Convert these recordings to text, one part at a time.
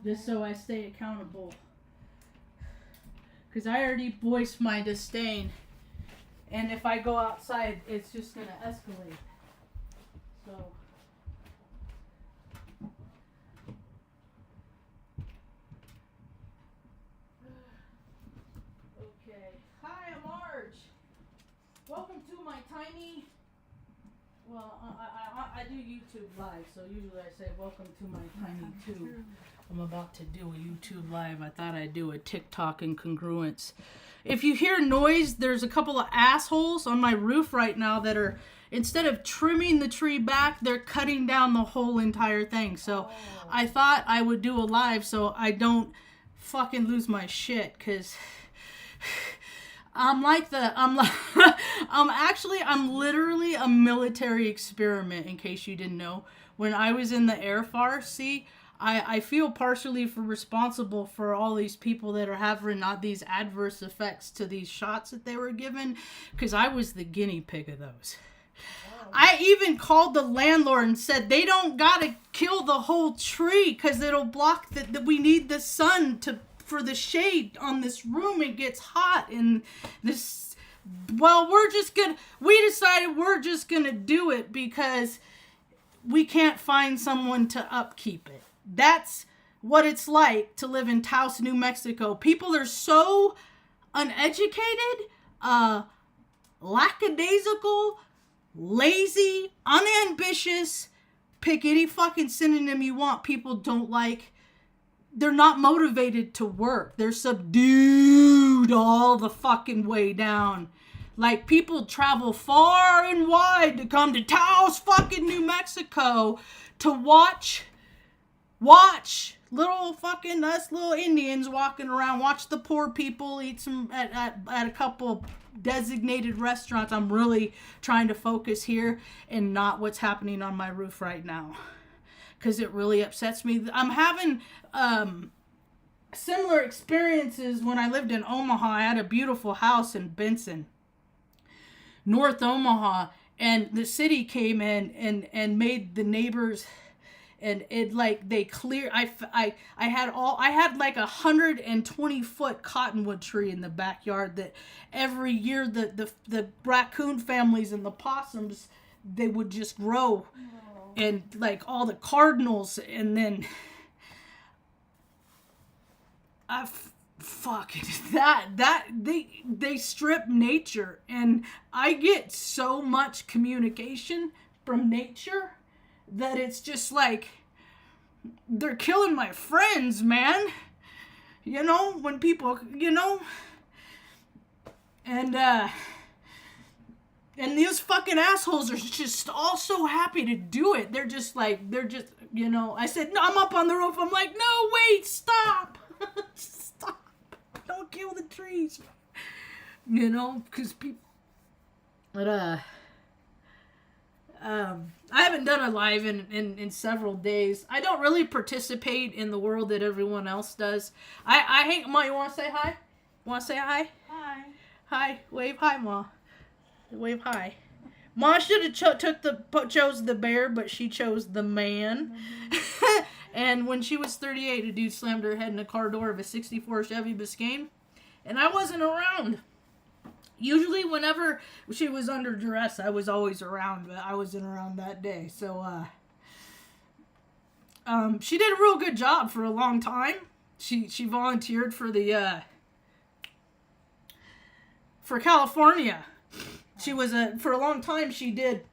Just so I stay accountable. Because I already voiced my disdain. And if I go outside, it's just going to escalate. So. Okay. Hi, I'm Marge. Welcome to my tiny. Well, I do YouTube live, so usually I say welcome to my tiny tube. I'm about to do a YouTube live. I thought I'd do a TikTok incongruence. If you hear noise, there's a couple of assholes on my roof right now that are, instead of trimming the tree back, they're cutting down the whole entire thing. So I thought I would do a live so I don't fucking lose my shit, because I'm literally a military experiment, in case you didn't know. When I was in the Air Force, see, I feel partially responsible for all these people that are having not these adverse effects to these shots that they were given, because I was the guinea pig of those. Wow. I even called the landlord and said they don't gotta kill the whole tree because it'll block that we need the sun for the shade on this room. It gets hot and this. Well, we decided we're just gonna do it because we can't find someone to upkeep it. That's what it's like to live in Taos, New Mexico. People are so uneducated, lackadaisical, lazy, unambitious. Pick any fucking synonym you want. People don't like. They're not motivated to work. They're subdued all the fucking way down. Like, people travel far and wide to come to Taos, fucking New Mexico to watch little fucking us little Indians walking around, watch the poor people eat some at a couple designated restaurants. I'm really trying to focus here and not what's happening on my roof right now, because it really upsets me. I'm having similar experiences when I lived in Omaha. I had a beautiful house in Benson, North Omaha, and the city came in and made the neighbors, and it like they clear. I had like 120-foot cottonwood tree in the backyard that every year the raccoon families and the possums, they would just grow. And like all the cardinals, and then they strip nature, and I get so much communication from nature that it's just like they're killing my friends, man. You know, when people, you know, and these fucking assholes are just all so happy to do it. They're just, you know, I said, no, I'm up on the roof. I'm like, no, wait, stop. Stop. Don't kill the trees. You know, because people, but, I haven't done a live in several days. I don't really participate in the world that everyone else does. I hate, Ma, you want to say hi? Want to say hi? Hi. Hi. Wave hi, Ma. Wave hi. Ma should have chose the bear, but she chose the man. Mm-hmm. And when she was 38, a dude slammed her head in the car door of a 64 Chevy Biscayne, and I wasn't around. Usually whenever she was under duress, I was always around, but I wasn't around that day. So, she did a real good job for a long time. She volunteered for for California. She was for a long time, she did,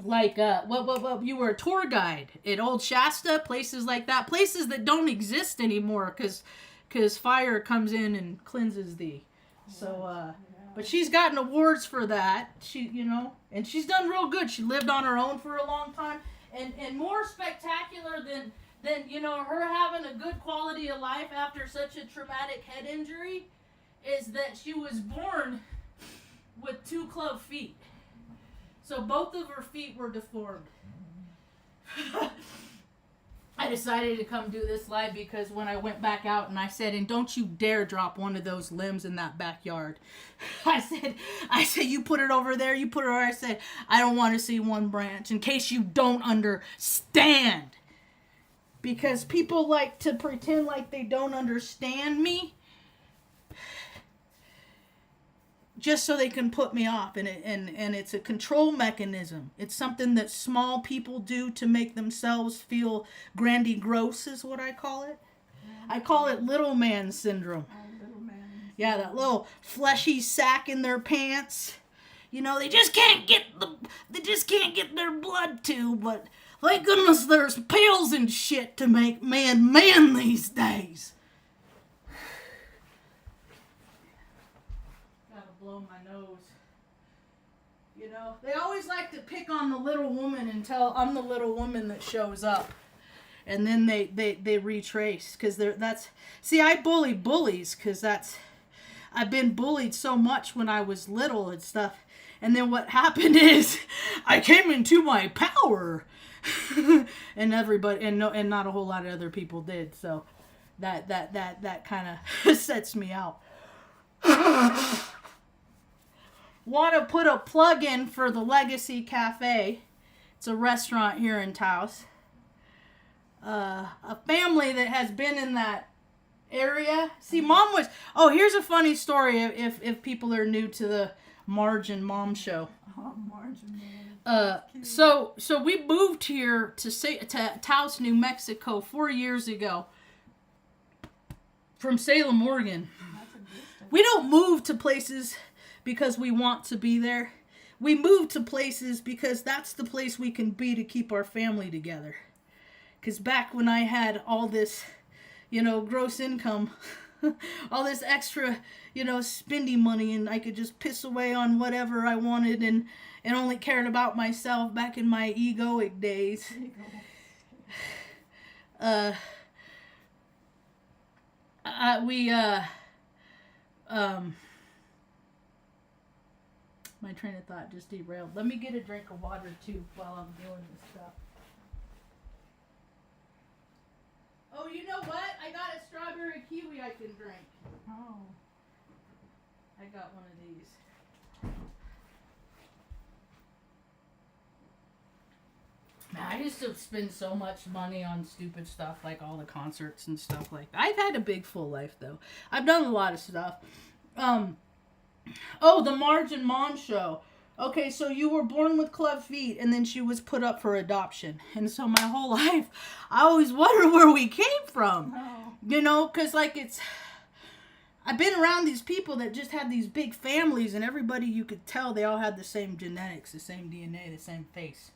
like, you were a tour guide at Old Shasta, places like that, places that don't exist anymore, because fire comes in and cleanses thee. So, but she's gotten awards for that, you know, and she's done real good. She lived on her own for a long time, and more spectacular than, you know, her having a good quality of life after such a traumatic head injury is that she was born with 2 club feet. So both of her feet were deformed. I decided to come do this live because when I went back out and I said, and don't you dare drop one of those limbs in that backyard. I said, you put it over there, you put it over there. I said, I don't want to see one branch in case you don't understand. because people like to pretend like they don't understand me just so they can put me off. And it's a control mechanism. It's something that small people do to make themselves feel grandiose is what I call it. I call it little man syndrome. Little man. Yeah, that little fleshy sack in their pants. You know, they just can't get their blood to, but thank goodness there's pills and shit to make man these days. Gotta blow my nose. You know, they always like to pick on the little woman until I'm the little woman that shows up. And then they retrace, because I bully bullies, because I've been bullied so much when I was little and stuff. And then what happened is I came into my power, and everybody and not a whole lot of other people did. So that kind of sets me out. Want to put a plug in for the Legacy Cafe. It's a restaurant here in Taos. A family that has been in that area. See, Mom was... Oh, here's a funny story if people are new to the Marge and Mom show. Oh, Marge and Mom. So we moved here to Taos, New Mexico 4 years ago from Salem, Oregon. We don't move to places because we want to be there. We move to places because that's the place we can be to keep our family together. Because back when I had all this, gross income, all this extra, spendy money, and I could just piss away on whatever I wanted and only cared about myself back in my egoic days. My train of thought just derailed. Let me get a drink of water too while I'm doing this stuff. Oh, you know what? I got a strawberry kiwi I can drink. Oh. I got one of these. Man, I used to spend so much money on stupid stuff, like all the concerts and stuff like that. I've had a big full life, though. I've done a lot of stuff. The Marge and Mom show. Okay, so you were born with club feet, and then she was put up for adoption. And so my whole life, I always wondered where we came from. Oh. Because, I've been around these people that just had these big families, and everybody you could tell they all had the same genetics, the same DNA, the same face.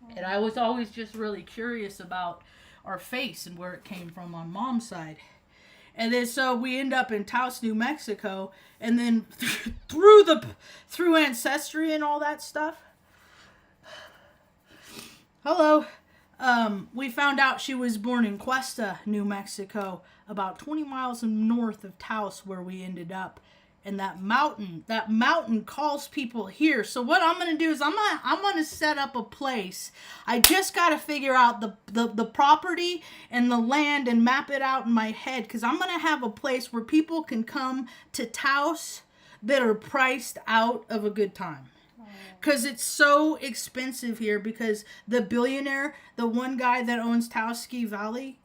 Oh. And I was always just really curious about our face and where it came from on Mom's side. And then so we end up in Taos, New Mexico, and then through ancestry and all that stuff. Hello. We found out she was born in Cuesta, New Mexico, about 20 miles north of Taos, where we ended up. And that mountain calls people here. So what I'm going to do is I'm going to set up a place. I just got to figure out the property and the land and map it out in my head, because I'm going to have a place where people can come to Taos that are priced out of a good time. Because it's so expensive here, because the billionaire, the one guy that owns Taos Ski Valley,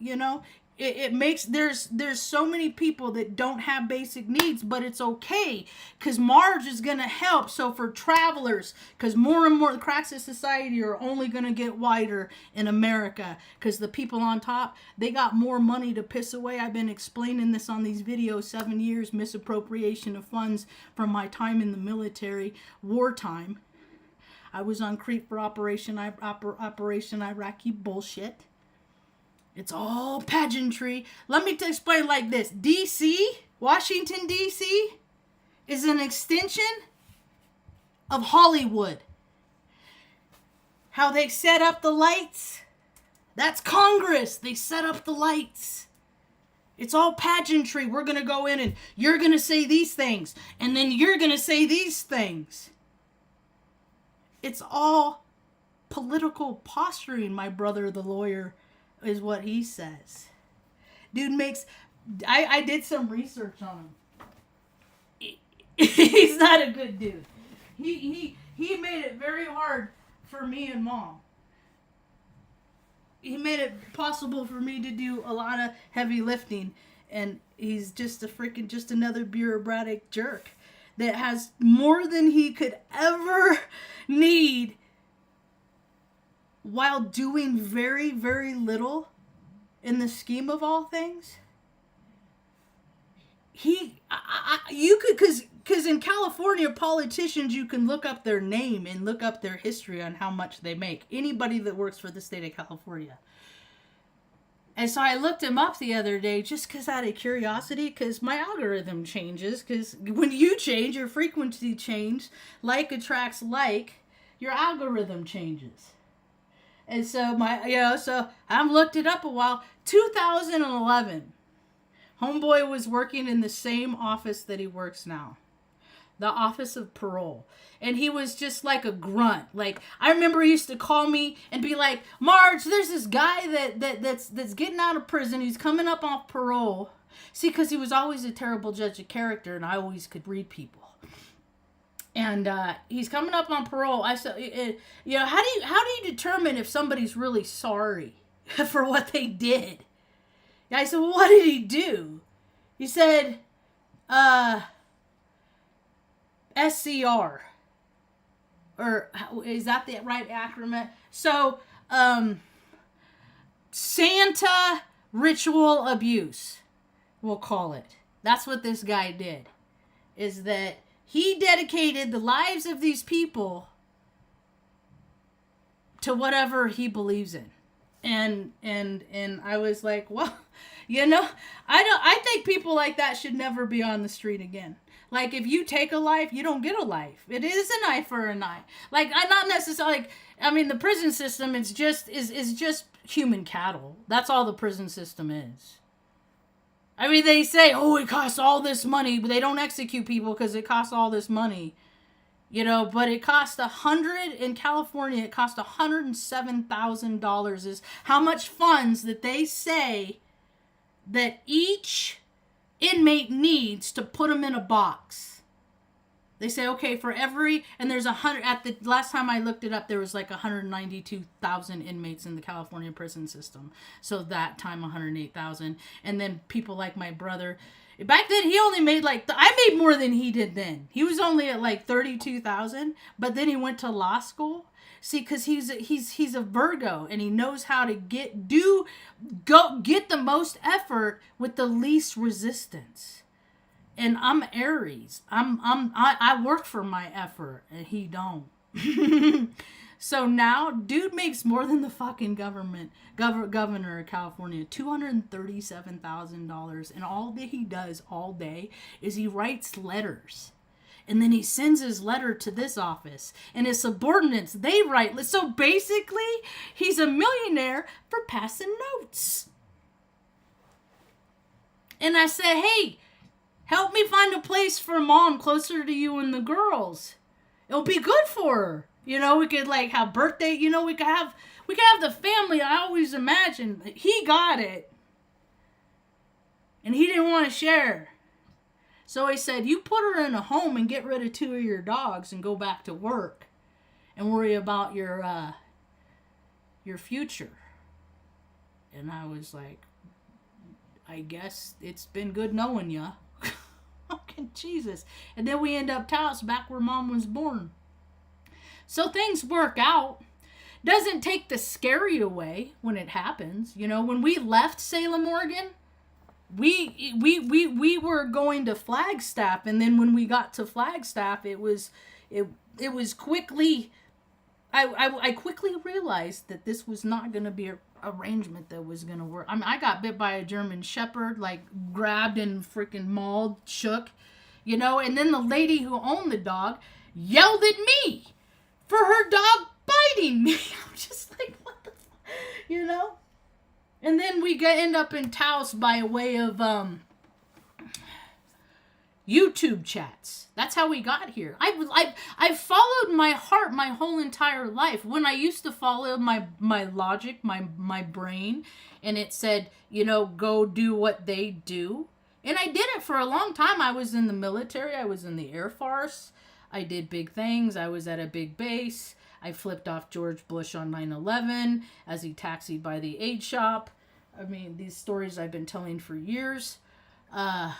it makes there's so many people that don't have basic needs, but it's okay, because Marge is going to help. So for travelers, because more and more the cracks of society are only going to get wider in America, because the people on top, they got more money to piss away. I've been explaining this on these videos, 7 years misappropriation of funds from my time in the military, wartime. I was on creep for Operation Iraqi bullshit. It's all pageantry. Let me explain like this. D.C., Washington, D.C., is an extension of Hollywood. How they set up the lights, that's Congress. They set up the lights. It's all pageantry. We're going to go in and you're going to say these things, and then you're going to say these things. It's all political posturing, my brother, the lawyer, is what he says. Dude makes... I did some research on him. He's not a good dude. He made it very hard for me and Mom. he made it possible for me to do a lot of heavy lifting, and he's just another bureaucratic jerk that has more than he could ever need while doing very, very little in the scheme of all things. You could, because in California, politicians, you can look up their name and look up their history on how much they make. Anybody that works for the state of California. And so I looked him up the other day just because out of curiosity, because my algorithm changes. Because when you change, your frequency changes, like attracts like, your algorithm changes. And so so I've looked it up a while. 2011, homeboy was working in the same office that he works now, the Office of Parole. And he was just like a grunt. Like, I remember he used to call me and be like, Marge, there's this guy that's getting out of prison. He's coming up off parole. See, because he was always a terrible judge of character, and I always could read people. And he's coming up on parole. I said, how do you determine if somebody's really sorry for what they did? And I said, well, what did he do? He said, SCR. Or is that the right acronym? So, Santa ritual abuse, we'll call it. That's what this guy did. Is that he dedicated the lives of these people to whatever he believes in. And I was like, well, I think people like that should never be on the street again. Like, if you take a life, you don't get a life. It is an eye for an eye. Like, I'm not necessarily, the prison system is just human cattle. That's all the prison system is. They say, it costs all this money, but they don't execute people because it costs all this money. But it cost in California, it cost $107,000 is how much funds that they say that each inmate needs to put them in a box. They say, okay, for every, and there's 100, at the last time I looked it up, there was like 192,000 inmates in the California prison system. So that time 108,000. And then people like my brother, back then he only made I made more than he did then. He was only at like 32,000, but then he went to law school. See, because he's a Virgo, and he knows how to get the most effort with the least resistance. And I'm Aries. I work for my effort, and he don't. So now, dude makes more than the fucking governor of California, $237,000, and all that he does all day is he writes letters. And then he sends his letter to this office. And his subordinates, they write. So basically, he's a millionaire for passing notes. And I said, hey, help me find a place for mom closer to you and the girls. It'll be good for her. We could have birthday. We could have the family I always imagined. He got it. And he didn't want to share. So he said, you put her in a home and get rid of 2 of your dogs and go back to work and worry about your future. And I was like, I guess it's been good knowing ya. Fucking Jesus. And then we end up Taos, back where mom was born. So things work out. Doesn't take the scary away when it happens. When we left Salem, Oregon, we were going to Flagstaff, and then when we got to Flagstaff, it was quickly, I quickly realized that this was not going to be an arrangement that was going to work. I got bit by a German Shepherd, grabbed and freaking mauled, shook, and then the lady who owned the dog yelled at me for her dog biting me. I'm just like, what the fuck, And then we end up in Taos by way of YouTube chats. That's how we got here. I've followed my heart my whole entire life. When I used to follow my logic, my brain, and it said, go do what they do. And I did it for a long time. I was in the military. I was in the Air Force. I did big things. I was at a big base. I flipped off George Bush on 9/11 as he taxied by the aid shop. I mean, these stories I've been telling for years. And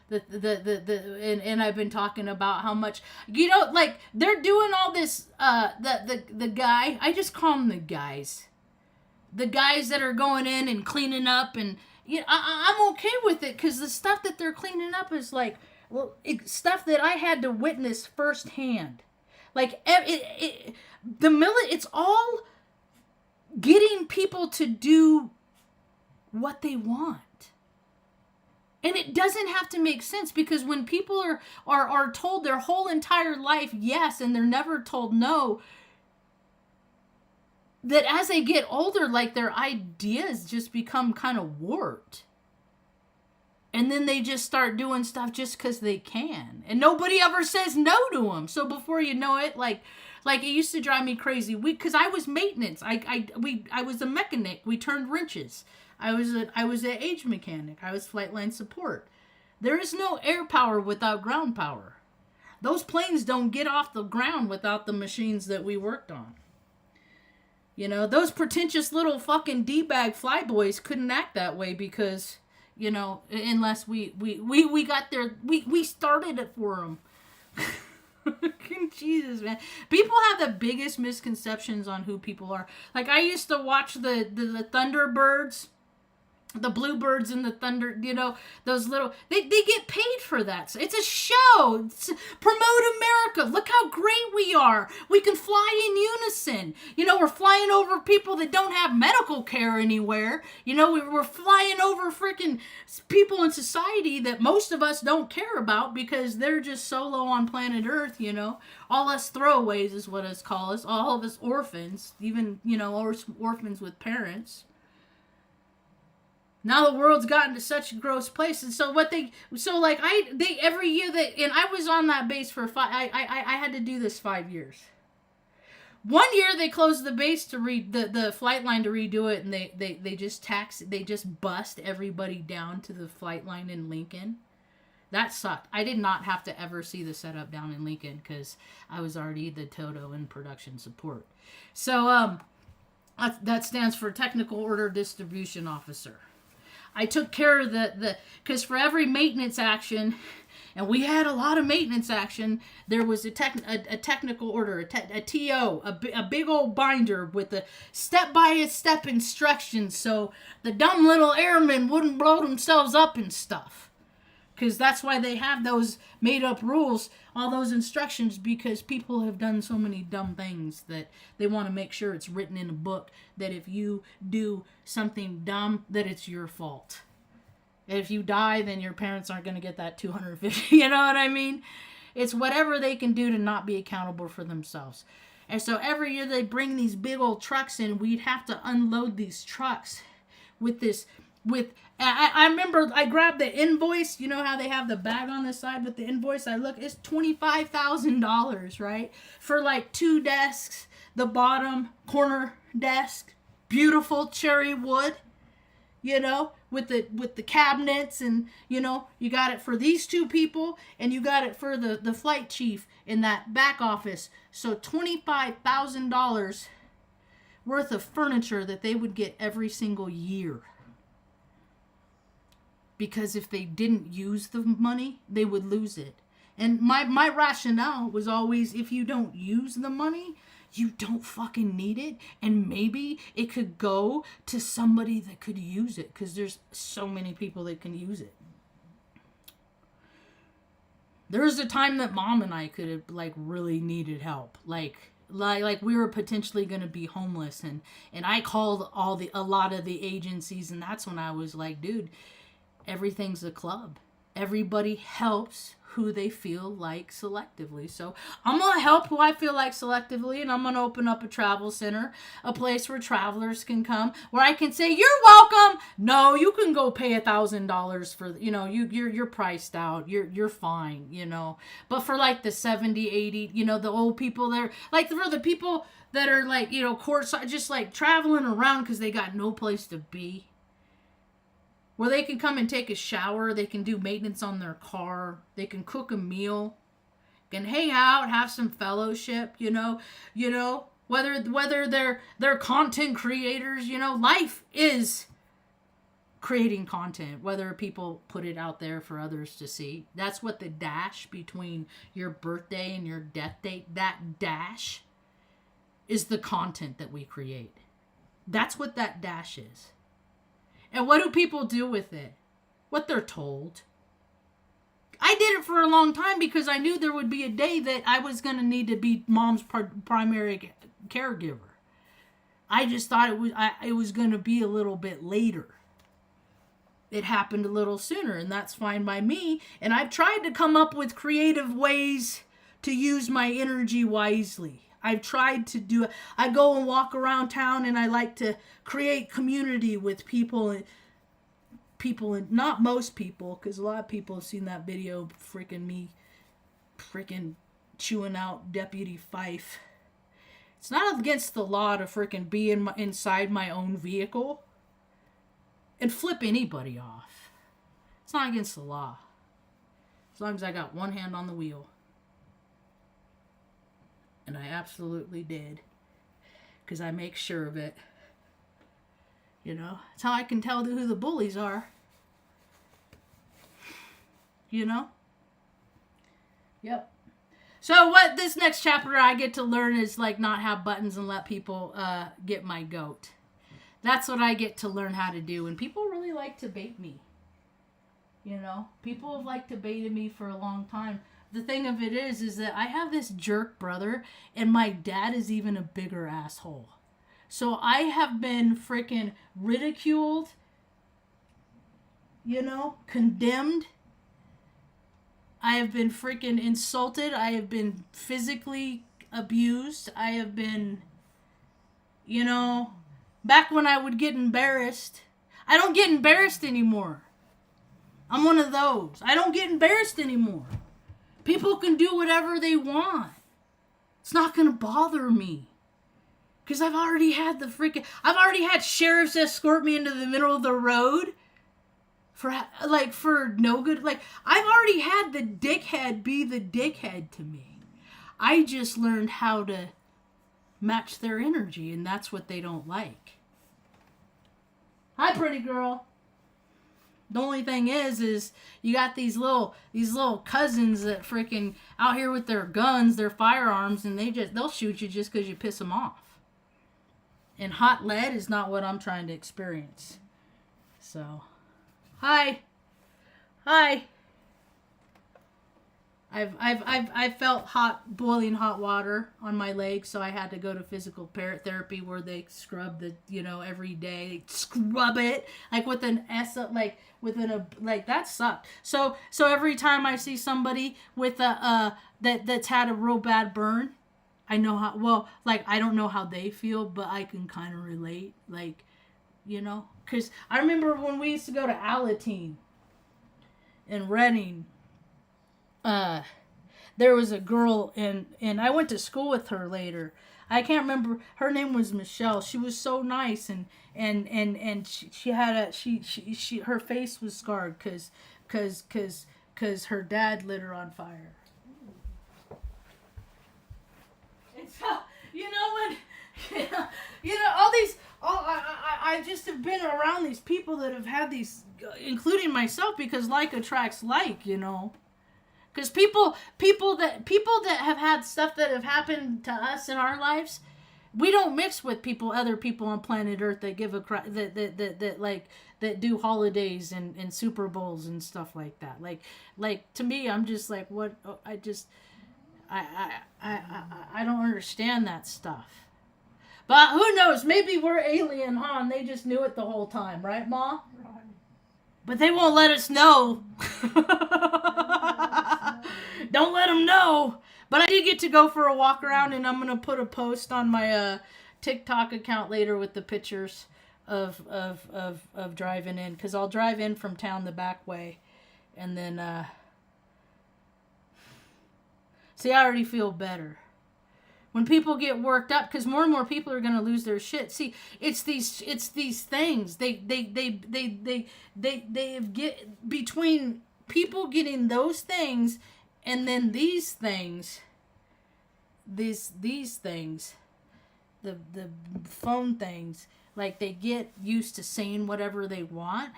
I've been talking about how much, like, they're doing all this, the guy, I just call them the guys that are going in and cleaning up, and I'm okay with it, because the stuff that they're cleaning up is like, well, stuff that I had to witness firsthand. Like, it's all getting people to do what they want. And it doesn't have to make sense, because when people are told their whole entire life yes, and they're never told no, that as they get older, like, their ideas just become kind of warped. And then they just start doing stuff just because they can. And nobody ever says no to them. So before you know it, like it used to drive me crazy. Because I was maintenance. I was a mechanic. We turned wrenches. I was an age mechanic. I was flight line support. There is no air power without ground power. Those planes don't get off the ground without the machines that we worked on. Those pretentious little fucking D-bag flyboys couldn't act that way, because, unless we got there, we started it for them. Jesus, man. People have the biggest misconceptions on who people are. Like, I used to watch the Thunderbirds, the Bluebirds and the Thunder, those little, they get paid for that. So it's a show. Promote America. Look how great we are. We can fly in unison. We're flying over people that don't have medical care anywhere. We're flying over freaking people in society that most of us don't care about, because they're just solo on planet Earth, All us throwaways is what it's called. All of us orphans, even, orphans with parents. Now the world's gotten to such gross places. So every year and I was on that base for I had to do this 5 years. 1 year they closed the base to the flight line to redo it, and they just bust everybody down to the flight line in Lincoln. That sucked. I did not have to ever see the setup down in Lincoln, because I was already the Toto in production support. So that stands for Technical Order Distribution Officer. I took care of because for every maintenance action, and we had a lot of maintenance action, there was a technical order, a TO, a big old binder with the step-by-step instructions, so the dumb little airmen wouldn't blow themselves up and stuff. Because that's why they have those made-up rules, all those instructions, because people have done so many dumb things that they want to make sure it's written in a book that if you do something dumb, that it's your fault. If you die, then your parents aren't going to get that $250. You know what I mean? It's whatever they can do to not be accountable for themselves. And so every year they bring these big old trucks in. We'd have to unload these trucks I remember I grabbed the invoice. You know how they have the bag on the side with the invoice? It's $25,000, right? For like 2 desks, the bottom corner desk, beautiful cherry wood, with the cabinets, and you got it for these 2 people, and you got it for the flight chief in that back office. So $25,000 worth of furniture that they would get every single year. Because if they didn't use the money, they would lose it. And my rationale was always, if you don't use the money, you don't fucking need it. And maybe it could go to somebody that could use it, because there's so many people that can use it. There was a time that Mom and I could have really needed help. Like we were potentially going to be homeless, and I called a lot of the agencies, and that's when I was like, dude, everything's a club. Everybody helps who they feel like selectively. So I'm going to help who I feel like selectively, and I'm going to open up a travel center, a place where travelers can come, where I can say, you're welcome. No, you can go pay $1,000 for, you're priced out. You're fine, But for like the 70, 80, the old people there, like for the people that are like, courtside, just like traveling around because they got no place to be, where they can come and take a shower, they can do maintenance on their car, they can cook a meal, fucking hang out, have some fellowship, whether they're content creators, life is creating content, whether people put it out there for others to see. That's what the dash between your birthday and your death date, that dash is the content that we create. That's what that dash is. And what do people do with it? What they're told. I did it for a long time because I knew there would be a day that I was going to need to be mom's primary caregiver. I just thought it was going to be a little bit later. It happened a little sooner, and that's fine by me. And I've tried to come up with creative ways to use my energy wisely. I've tried to do it. I go and walk around town, and I like to create community with people, and not most people, because a lot of people have seen that video, freaking chewing out Deputy Fife. It's not against the law to freaking be inside my own vehicle and flip anybody off. It's not against the law. As long as I got one hand on the wheel. And I absolutely did. Because I make sure of it. That's how I can tell who the bullies are. Yep. So what this next chapter I get to learn is not have buttons and let people get my goat. That's what I get to learn how to do. And people really like to bait me. People have liked to bait me for a long time. The thing of it is that I have this jerk brother, and my dad is even a bigger asshole. So I have been freaking ridiculed, condemned. I have been freaking insulted. I have been physically abused. I have been, back when I would get embarrassed. I don't get embarrassed anymore. I'm one of those. I don't get embarrassed anymore. People can do whatever they want. It's not going to bother me. Because I've already had sheriffs escort me into the middle of the road for no good. I've already had the dickhead be the dickhead to me. I just learned how to match their energy, and that's what they don't like. Hi, pretty girl. The only thing is you got these little cousins that freaking out here with their guns, their firearms, and they'll shoot you just because you piss them off. And hot lead is not what I'm trying to experience. So, hi. I've felt boiling hot water on my legs, so I had to go to physical therapy where they scrub every day. They scrub it with an that sucked. So every time I see somebody with that's had a real bad burn, I know how I don't know how they feel, but I can kind of relate, because I remember when we used to go to Alateen in Reading. There was a girl, and I went to school with her later. I can't remember. Her name was Michelle. She was so nice, and she had her face was scarred because her dad lit her on fire. And so I just have been around these people that have had these, including myself, because like attracts like, Because people that have had stuff that have happened to us in our lives, we don't mix with other people on planet Earth that give a crap, that do holidays and Super Bowls and stuff like that. Like to me, I'm just like, what? I don't understand that stuff. But who knows? Maybe we're alien, huh? And they just knew it the whole time, right, Ma? Right. But they won't let us know. Don't let them know. But I did get to go for a walk around, and I'm going to put a post on my TikTok account later with the pictures of driving in. Because I'll drive in from town the back way. And then, see, I already feel better. When people get worked up, because more and more people are going to lose their shit. See, it's these things. They get between people getting those things And then these things, these things, the phone things, like they get used to saying whatever they want.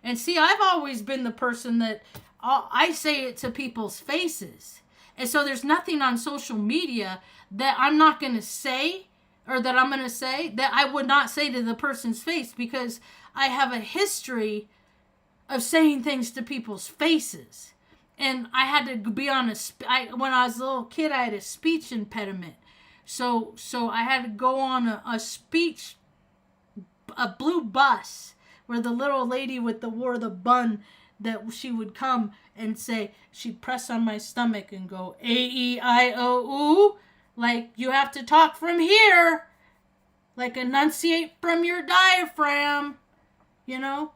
And see, I've always been the person that I say it to people's faces. And so there's nothing on social media that I'm not going to say, or that I'm going to say that I would not say to the person's face, because I have a history of saying things to people's faces. And I had to be on when I was a little kid, I had a speech impediment. So I had to go on a blue bus where the little lady wore the bun, that she would come and say, she'd press on my stomach and go, A-E-I-O-U, like, you have to talk from here, like, enunciate from your diaphragm, you know?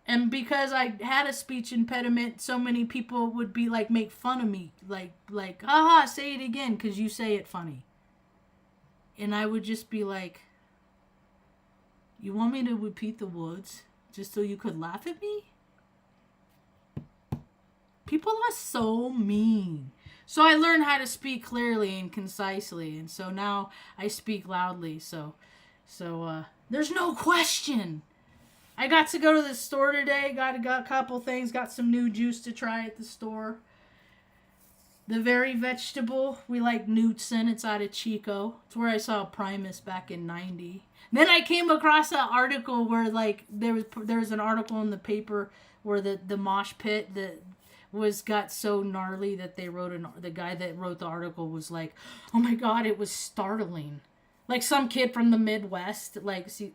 And because I had a speech impediment, so many people would be like, make fun of me, like, haha, say it again, because you say it funny. And I would just be like, you want me to repeat the words just so you could laugh at me? People are so mean. So I learned how to speak clearly and concisely, and so now I speak loudly. So there's no question. I got to go to the store today. Got a couple things. Got some new juice to try at the store. The Very Vegetable. We like Newtson. It's out of Chico. It's where I saw Primus back in '90. Then I came across an article where, like, there was an article in the paper where the mosh pit that got so gnarly that they wrote the guy that wrote the article was like, oh my God, it was startling. Like some kid from the Midwest, like, see,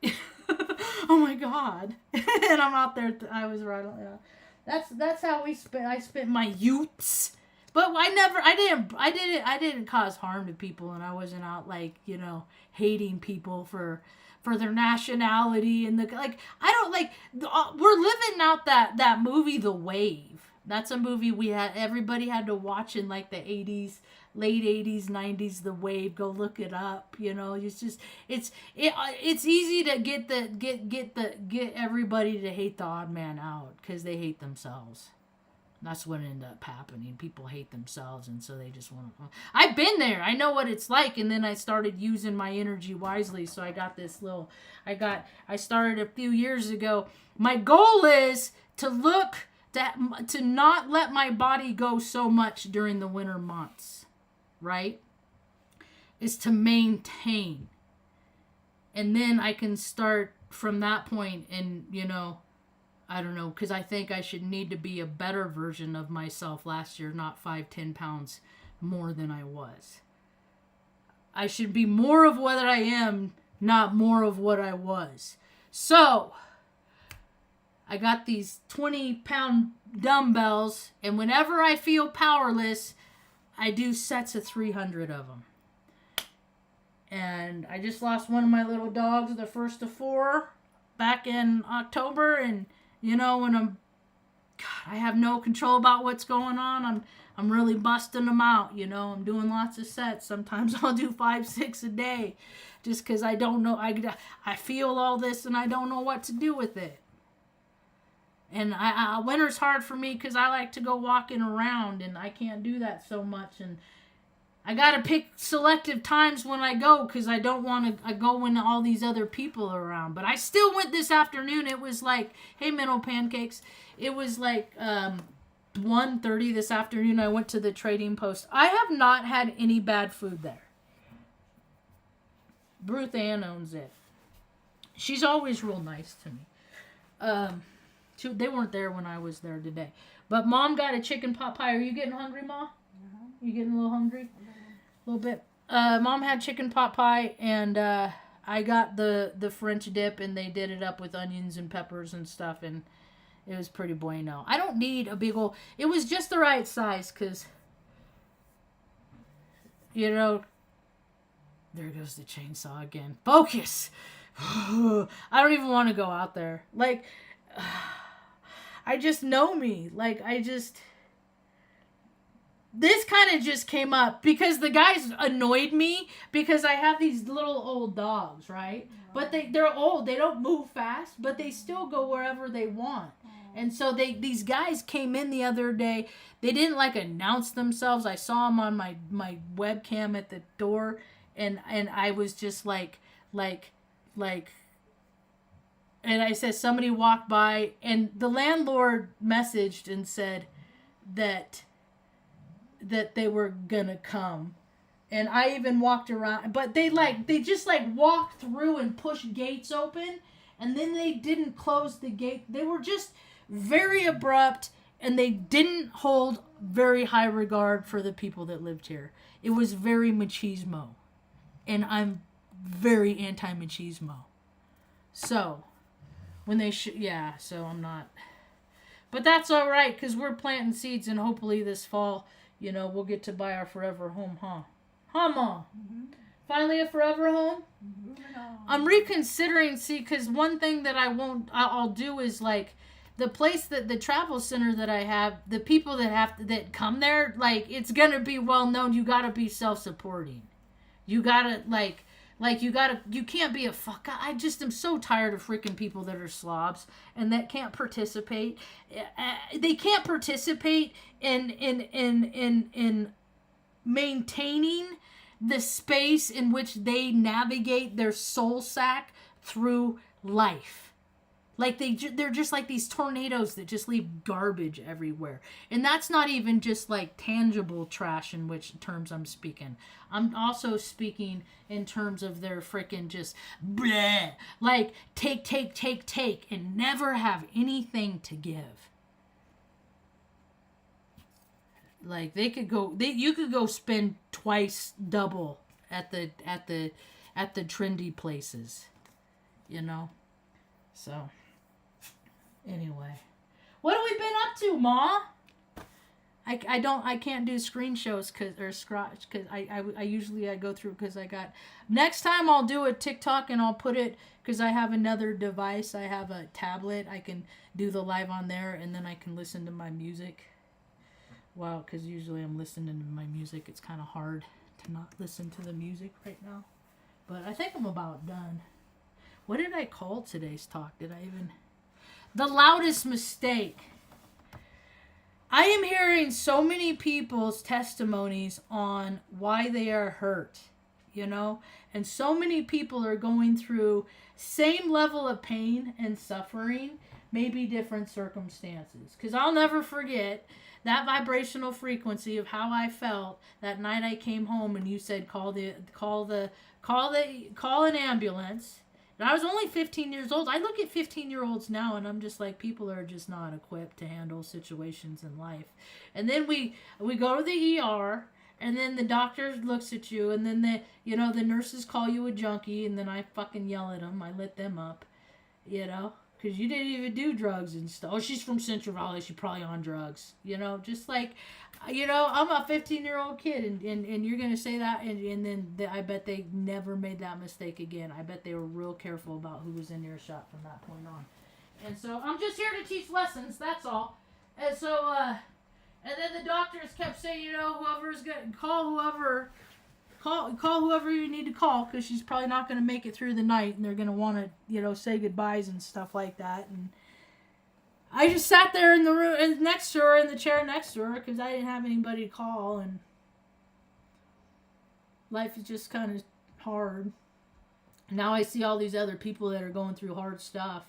oh my God. And I'm out there, I was right on. That's how I spent my youths. But I didn't cause harm to people, and I wasn't out, like, you know, hating people for their nationality and we're living out that movie The Wave. That's a movie everybody had to watch in like the 80s, late 80s, 90s, The Wave. Go look it up, you know. It's just it's easy to get everybody to hate the odd man out because they hate themselves. That's what ended up happening. People hate themselves, and so they just want to. I've been there. I know what it's like, and then I started using my energy wisely. So I got this little. I started a few years ago. My goal is to not let my body go so much during the winter months, right? Is to maintain, and then I can start from that point, and you know. I don't know, because I think I should need to be a better version of myself last year, not 5-10 pounds more than I was. I should be more of what I am, not more of what I was. So, I got these 20-pound dumbbells, and whenever I feel powerless, I do sets of 300 of them. And I just lost one of my little dogs, the first of 4, back in October, and you know, when I have no control about what's going on. I'm really busting them out, you know. I'm doing lots of sets. Sometimes I'll do 5-6 a day just because I don't know. I feel all this and I don't know what to do with it. And winter's hard for me because I like to go walking around and I can't do that so much. And I got to pick selective times when I go because I don't want to go when all these other people are around. But I still went this afternoon. It was like, hey, Minnow Pancakes. It was like 1:30 this afternoon. I went to the Trading Post. I have not had any bad food there. Ruth Ann owns it. She's always real nice to me. They weren't there when I was there today. But Mom got a chicken pot pie. Are you getting hungry, Ma? You getting a little hungry? A little bit. Mom had chicken pot pie, and I got the French dip, and they did it up with onions and peppers and stuff, and it was pretty bueno. I don't need a big old. It was just the right size, because, you know, there goes the chainsaw again. Focus! I don't even want to go out there. Like, I just know me. Like, this kind of just came up because the guys annoyed me because I have these little old dogs, right? But they're old. They don't move fast, but they still go wherever they want. And so these guys came in the other day. They didn't like announce themselves. I saw them on my webcam at the door, and I was just like, and I said somebody walked by, and the landlord messaged and said that they were gonna come. And I even walked around, but they just walked through and pushed gates open, and then they didn't close the gate. They were just very abrupt, and they didn't hold very high regard for the people that lived here. It was very machismo, and I'm very anti-machismo. So, when they so I'm not. But that's all right, because we're planting seeds, and hopefully this fall, we'll get to buy our forever home, huh? Huh, Mom? Mm-hmm. Finally a forever home? Mm-hmm. I'm reconsidering, because one thing that I'll do is, the place the travel center that I have, the people that come there, it's gonna be well known. You gotta be self-supporting. You gotta, you can't be a fuck. I just am so tired of freaking people that are slobs and that can't participate. They can't participate in maintaining the space in which they navigate their soul sack through life. They're just like these tornadoes that just leave garbage everywhere. And that's not even just tangible trash, in which terms I'm speaking. I'm also speaking in terms of their freaking just bleh. Take, and never have anything to give. You could go spend twice double at the trendy places. So anyway, what have we been up to, Ma? I can't do screen shows because I usually go through, because I got, next time I'll do a TikTok and I'll put it, because I have another device. I have a tablet. I can do the live on there, and then I can listen to my music. Wow, because usually I'm listening to my music. It's kind of hard to not listen to the music right now. But I think I'm about done. What did I call today's talk? The Loudest Mistake. I am hearing so many people's testimonies on why they are hurt, and so many people are going through same level of pain and suffering, maybe different circumstances. Because I'll never forget that vibrational frequency of how I felt that night I came home and you said call an ambulance. And I was only 15 years old. I look at 15-year-olds now and I'm just like, people are just not equipped to handle situations in life. And then we go to the ER, and then the doctor looks at you, and then the nurses call you a junkie, and then I fucking yell at them. I lit them up, because you didn't even do drugs and stuff. Oh, she's from Central Valley. She's probably on drugs. Just I'm a 15-year-old kid, and you're going to say that, and then I bet they never made that mistake again. I bet they were real careful about who was in earshot from that point on. And so I'm just here to teach lessons, that's all. And so, and then the doctors kept saying, whoever's going to call whoever you need to call, because she's probably not going to make it through the night, and they're going to want to, say goodbyes and stuff like that. And I just sat there in the room next to her, in the chair next to her, because I didn't have anybody to call, and life is just kind of hard. Now I see all these other people that are going through hard stuff.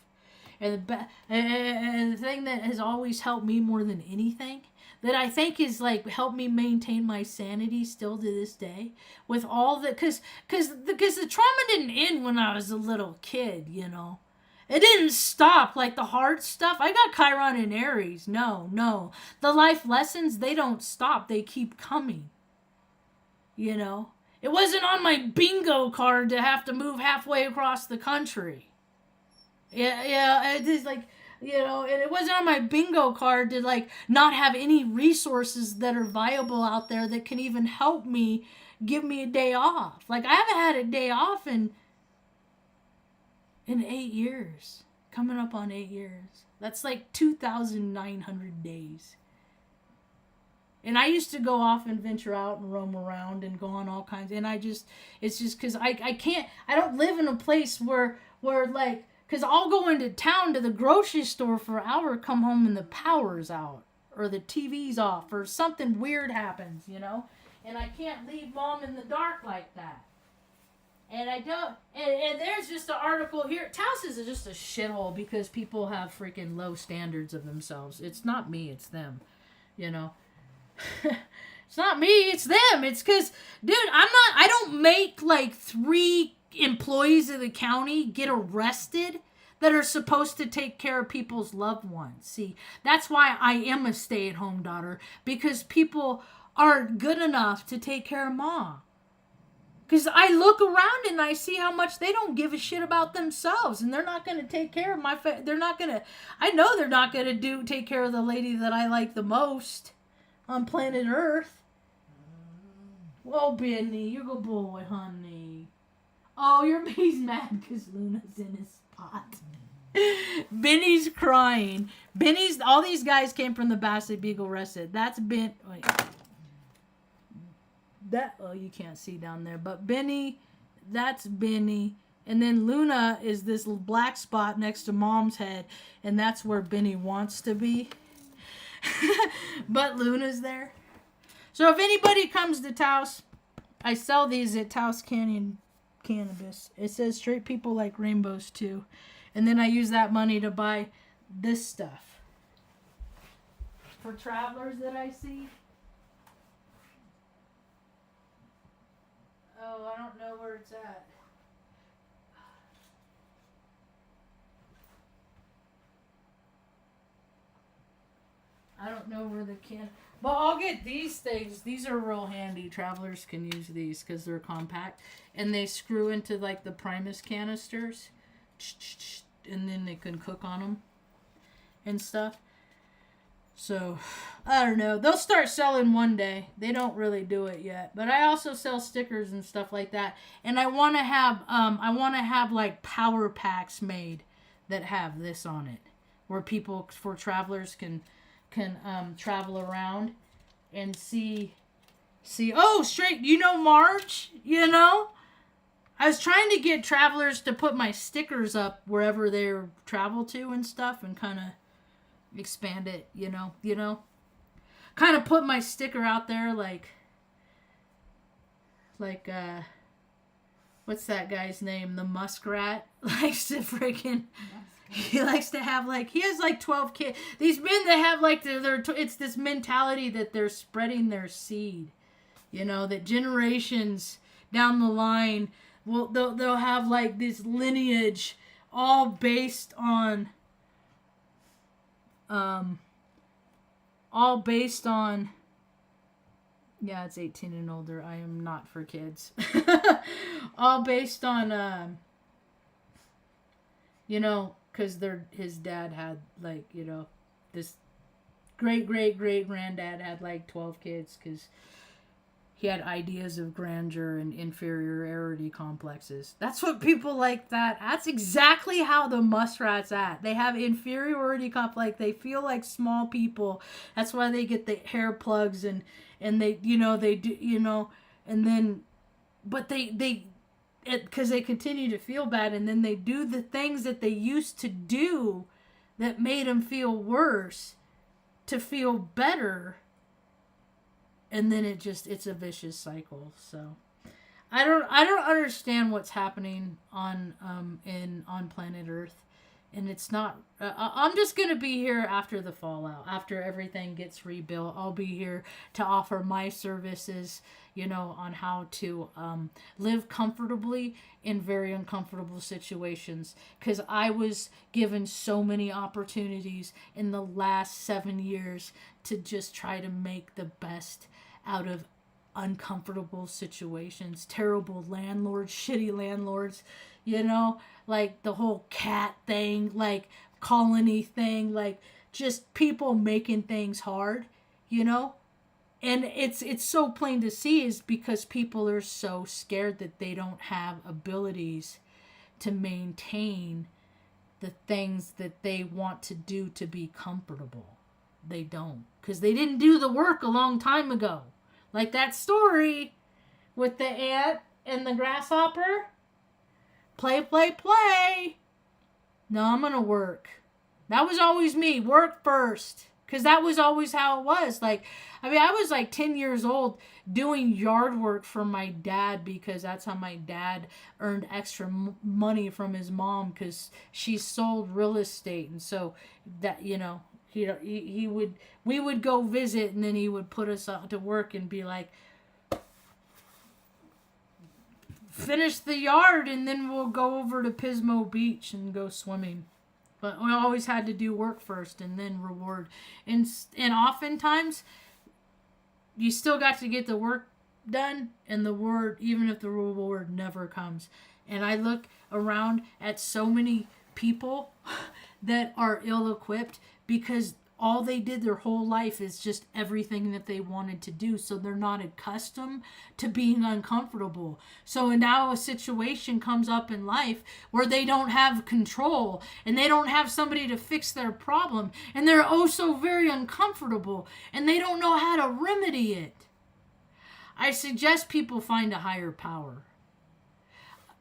And the thing that has always helped me more than anything, that I think is helped me maintain my sanity still to this day, with all the, because the trauma didn't end when I was a little kid, It didn't stop, the hard stuff. I got Chiron and Aries. No. The life lessons, they don't stop. They keep coming. It wasn't on my bingo card to have to move halfway across the country. Yeah, it is and it wasn't on my bingo card to not have any resources that are viable out there that can even help me, give me a day off. I haven't had a day off in 8 years. Coming up on 8 years. That's 2,900 days. And I used to go off and venture out and roam around and go on all kinds. And it's just because I don't live in a place where Because I'll go into town to the grocery store for an hour, come home and the power's out. Or the TV's off. Or something weird happens, you know. And I can't leave mom in the dark like that. And I don't... And there's just an article here. Taos is just a shithole because people have freaking low standards of themselves. It's not me, it's them. You know. It's not me, it's them. It's because, dude, I don't make like 3 employees of the county get arrested that are supposed to take care of people's loved ones. See, that's why I am a stay-at-home daughter, because people aren't good enough to take care of mom. Because I look around and I see how much they don't give a shit about themselves, and they're not going to take care of my they're not going to, I know they're not going to take care of the lady that I like the most on planet Earth. Whoa, Benny, you're a good boy, honey. Oh, he's mad because Luna's in his spot. Benny's crying. All these guys came from the Basset Beagle Rested. That's Ben. Wait. You can't see down there. But Benny, that's Benny. And then Luna is this black spot next to mom's head. And that's where Benny wants to be. But Luna's there. So if anybody comes to Taos, I sell these at Taos Canyon Cannabis. It says straight people like rainbows too. And then I use that money to buy this stuff. For travelers that I see. Oh, I don't know where it's at. I don't know where the can... But I'll get these things. These are real handy. Travelers can use these because they're compact. And they screw into like the Primus canisters. And then they can cook on them. And stuff. So, I don't know. They'll start selling one day. They don't really do it yet. But I also sell stickers and stuff like that. And I want to have like power packs made that have this on it. Where people, for travelers can travel around and see, oh, straight, you know Marge, you know? I was trying to get travelers to put my stickers up wherever they travel to and stuff and kind of expand it, you know? Kind of put my sticker out there like, what's that guy's name? The muskrat likes to freaking... He likes to have he has 12 kids. These men that have it's this mentality that they're spreading their seed. You know, that generations down the line they'll have this lineage all based on yeah, it's 18 and older. I am not for kids. All based on you know, because his dad had this great granddad had 12 kids because he had ideas of grandeur and inferiority complexes. That's what people like that. That's exactly how the muskrats act. They have inferiority complex. They feel like small people. That's why they get the hair plugs and they they do and then but they because they continue to feel bad, and then they do the things that they used to do that made them feel worse to feel better, and then it's a vicious cycle. So I don't understand what's happening on planet Earth, and it's not. I'm just gonna be here after the fallout, after everything gets rebuilt. I'll be here to offer my services, on how to live comfortably in very uncomfortable situations. Because I was given so many opportunities in the last 7 years to just try to make the best out of uncomfortable situations. Terrible landlords, shitty landlords, like the whole cat thing, colony thing, just people making things hard, And it's so plain to see is because people are so scared that they don't have abilities to maintain the things that they want to do to be comfortable. They don't. Because they didn't do the work a long time ago. Like that story with the ant and the grasshopper. Play. No, I'm going to work. That was always me. Work first. Because that was always how it was. Like, I mean, I was like 10 years old doing yard work for my dad because that's how my dad earned extra money from his mom because she sold real estate. And so that, you know, he would, we would go visit and then he would put us out to work and be like, finish the yard and then we'll go over to Pismo Beach and go swimming. But we always had to do work first and then reward. And oftentimes, you still got to get the work done and the word, even if the reward never comes. And I look around at so many people that are ill-equipped because all they did their whole life is just everything that they wanted to do. So they're not accustomed to being uncomfortable. So now a situation comes up in life where they don't have control and they don't have somebody to fix their problem. And they're oh so very uncomfortable and they don't know how to remedy it. I suggest people find a higher power.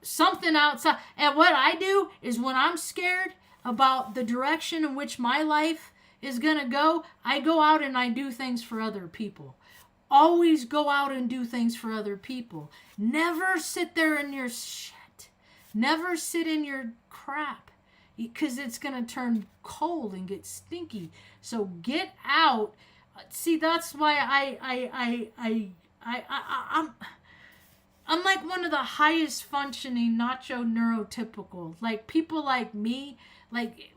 Something outside. And what I do is when I'm scared about the direction in which my life is going to go, I go out and I do things for other people. Always go out and do things for other people. Never sit there in your shit. Never sit in your crap because it's going to turn cold and get stinky. So get out. See, that's why I'm like one of the highest functioning nacho neurotypical. Like people like me, like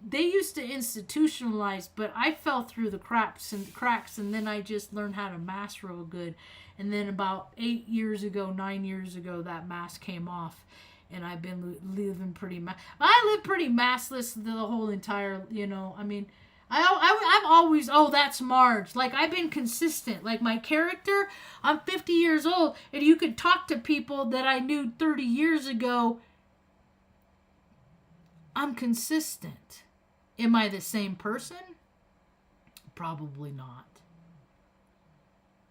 they used to institutionalize, but I fell through the cracks and then I just learned how to mask real good. And then about 9 years ago, that mask came off and I've been living pretty I live pretty maskless the whole entire, you know, I mean, I've always, oh, that's Marge. Like, I've been consistent. Like, my character, I'm 50 years old, and you could talk to people that I knew 30 years ago. I'm consistent. Am I the same person? Probably not.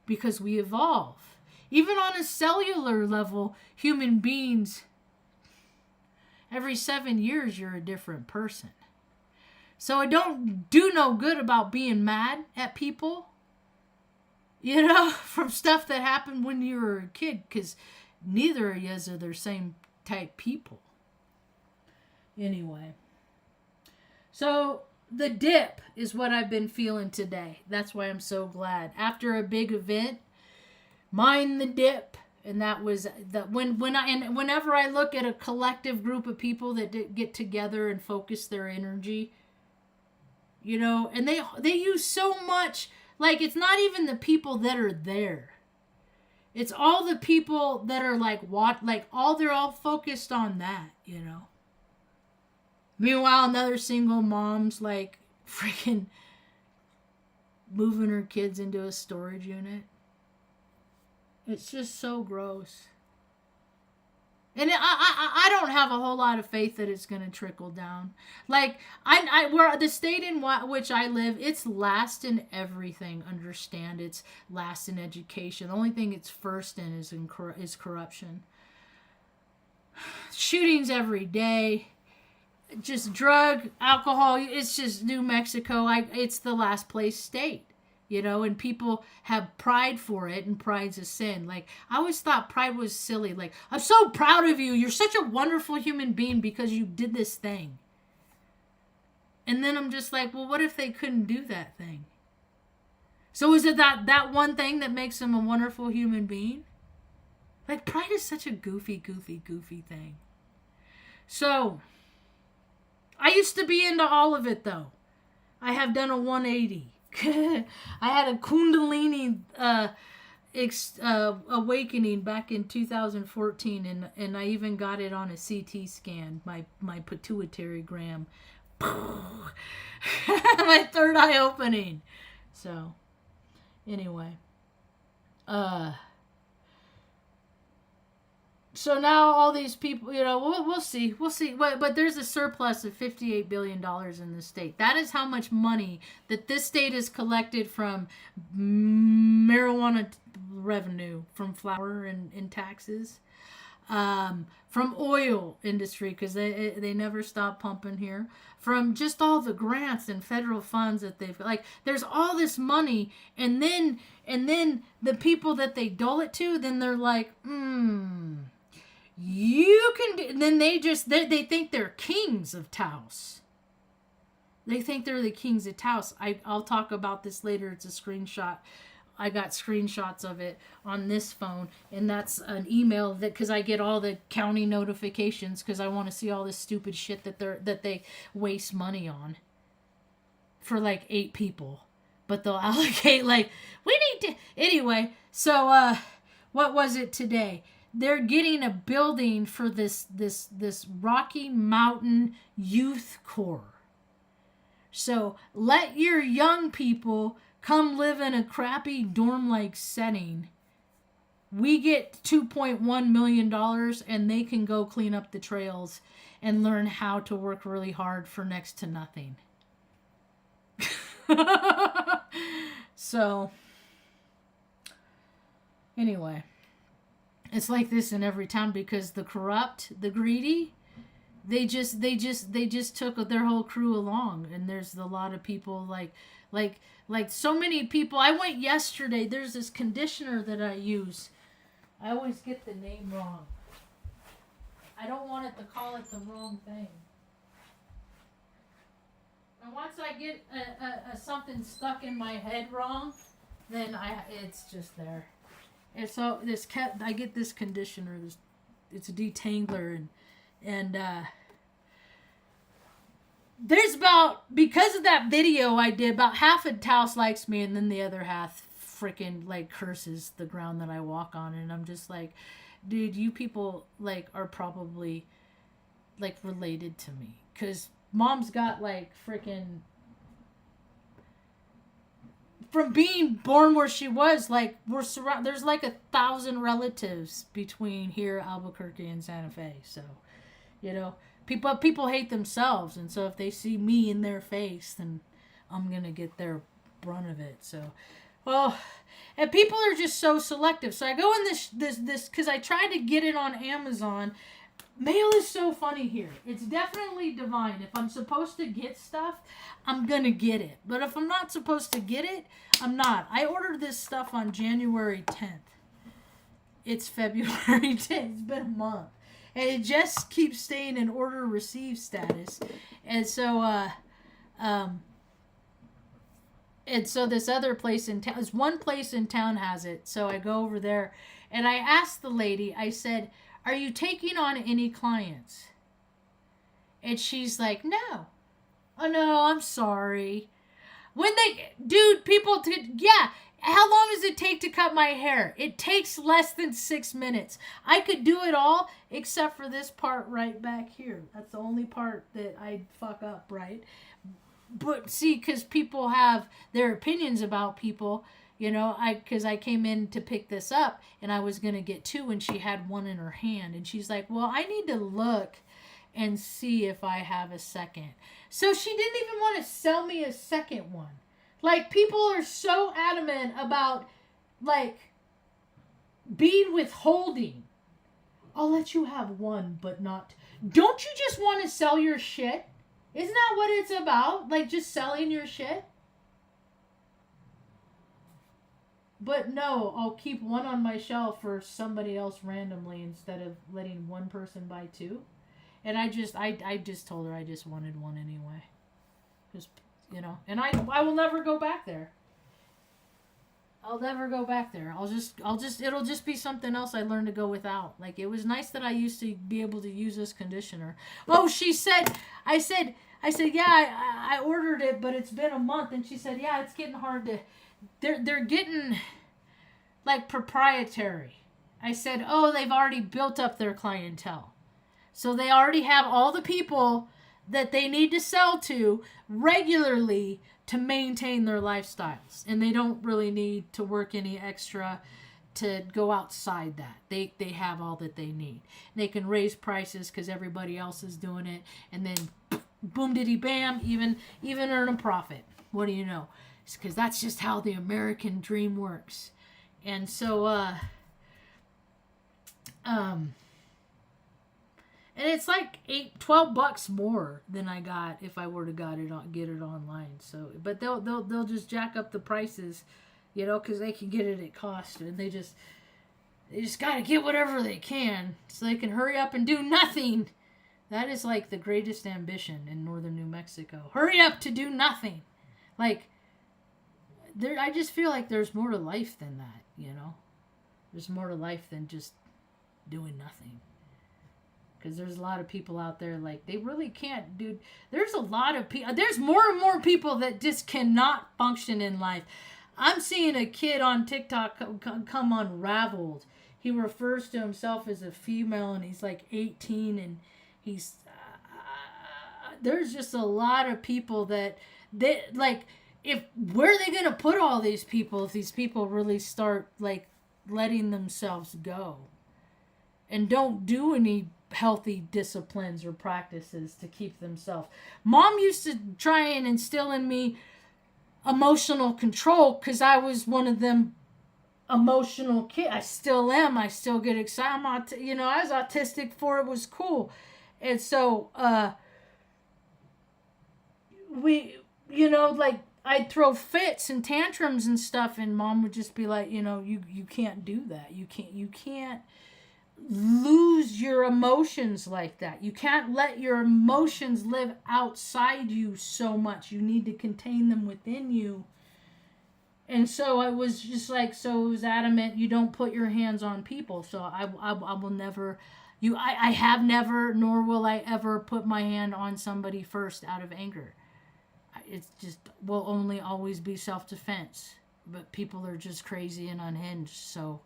Because we evolve. Even on a cellular level, human beings, every 7 years, you're a different person. So it don't do no good about being mad at people, you know, from stuff that happened when you were a kid, because neither of yous are the same type people. Anyway, so the dip is what I've been feeling today. That's why I'm so glad. After a big event, mind the dip. And that was that whenever I look at a collective group of people that get together and focus their energy, you know, and they use so much, like, it's not even the people that are there. It's all the people that are like, what, like, they're all focused on that, you know. Meanwhile, another single mom's like freaking moving her kids into a storage unit. It's just so gross. And I don't have a whole lot of faith that it's going to trickle down. Like, where the state in which I live, it's last in everything. Understand, it's last in education. The only thing it's first in is corruption. Shootings every day. Just drug, alcohol. It's just New Mexico. It's the last place state. You know, and people have pride for it, and pride's a sin. Like, I always thought pride was silly. Like, I'm so proud of you. You're such a wonderful human being because you did this thing. And then I'm just like, well, what if they couldn't do that thing? So is it that one thing that makes them a wonderful human being? Like, pride is such a goofy thing. So, I used to be into all of it, though. I have done a 180. I had a Kundalini awakening back in 2014, and I even got it on a CT scan, my pituitary gram. My third eye opening. So, anyway. So now all these people, you know, we'll see. But there's a surplus of $58 billion in the state. That is how much money that this state has collected from marijuana revenue, from flour and taxes. from oil industry, because they never stop pumping here, from just all the grants and federal funds that they've, like, there's all this money, and then the people that they dole it to, then they're like, you can do, then they think they're kings of Taos. They think they're the kings of Taos. I'll talk about this later. It's a screenshot. I got screenshots of it on this phone, and that's an email that, because I get all the county notifications because I want to see all this stupid shit that they waste money on for like 8 people, but they'll allocate like, we need to, anyway. So what was it today? They're getting a building for this Rocky Mountain Youth Corps. So let your young people come live in a crappy dorm-like setting. We get $2.1 million, and they can go clean up the trails and learn how to work really hard for next to nothing. So, anyway, it's like this in every town, because the corrupt, the greedy, they just took their whole crew along, and there's a lot of people like so many people. I went yesterday. There's this conditioner that I use. I always get the name wrong. I don't want it to call it the wrong thing. And once I get a something stuck in my head wrong, then it's just there. And so I get this conditioner. It's a detangler, and there's about, because of that video I did, about half of Taos likes me, and then the other half freaking like curses the ground that I walk on. And I'm just like, dude, you people like are probably like related to me, because Mom's got like freaking, from being born where she was, like, we're surrounded. There's like 1,000 relatives between here, Albuquerque, and Santa Fe. So, you know, people hate themselves, and so if they see me in their face, then I'm gonna get their brunt of it. So, well, and people are just so selective. So I go in this because I tried to get it on Amazon. Mail is so funny here. It's definitely divine. If I'm supposed to get stuff, I'm gonna get it. But if I'm not supposed to get it, I'm not. I ordered this stuff on January 10th. It's February 10th. It's been a month. And it just keeps staying in order received status. And so, this other place in town, there's one place in town has it. So I go over there, and I asked the lady, I said, "Are you taking on any clients?" And she's like, "No." "Oh, no, I'm sorry." Yeah. How long does it take to cut my hair? It takes less than 6 minutes. I could do it all except for this part right back here. That's the only part that I fuck up, right? But see, because people have their opinions about people, you know, because I came in to pick this up, and I was going to get 2, and she had 1 in her hand. And she's like, "Well, I need to look and see if I have a second." So she didn't even want to sell me a second one. Like, people are so adamant about, like, being withholding. "I'll let you have 1, but not..." Don't you just want to sell your shit? Isn't that what it's about? Like, just selling your shit? But no, I'll keep 1 on my shelf for somebody else randomly instead of letting 1 person buy 2. And I just told her I just wanted 1 anyway. Just, you know, and I will never go back there. I'll never go back there. It'll just be something else I learned to go without. Like, it was nice that I used to be able to use this conditioner. Oh, I said, "Yeah, I ordered it, but it's been a month." And she said, "Yeah, it's getting hard to, they're getting like proprietary." I said, "Oh, they've already built up their clientele. So they already have all the people that they need to sell to regularly to maintain their lifestyles. And they don't really need to work any extra to go outside that. They have all that they need. They can raise prices because everybody else is doing it. And then boom diddy bam, even earn a profit. What do you know? It's because that's just how the American dream works." And so, And it's like $12 more than I got if I were to get it online. So, but they'll just jack up the prices, because they can get it at cost, and they just got to get whatever they can so they can hurry up and do nothing. That is like the greatest ambition in northern New Mexico. Hurry up to do nothing. Like, I just feel like there's more to life than that, There's more to life than just doing nothing. Because there's a lot of people out there, like, they really can't do... There's a lot of people... There's more and more people that just cannot function in life. I'm seeing a kid on TikTok come unraveled. He refers to himself as a female, and he's like 18, and he's... there's just a lot of people that... like, where are they going to put all these people if these people really start, like, letting themselves go? And don't do any healthy disciplines or practices to keep themselves. Mom used to try and instill in me emotional control because I was one of them emotional kids. I still am. I still get excited. I was autistic before it was cool. And so, like, I'd throw fits and tantrums and stuff, and Mom would just be like, you can't do that. You can't lose your emotions like that. You can't let your emotions live outside you so much. You need to contain them within you. And so I was just like, so it was adamant, you don't put your hands on people. So I will never, I have never, nor will I ever put my hand on somebody first out of anger. It's just, will only always be self-defense. But people are just crazy and unhinged, so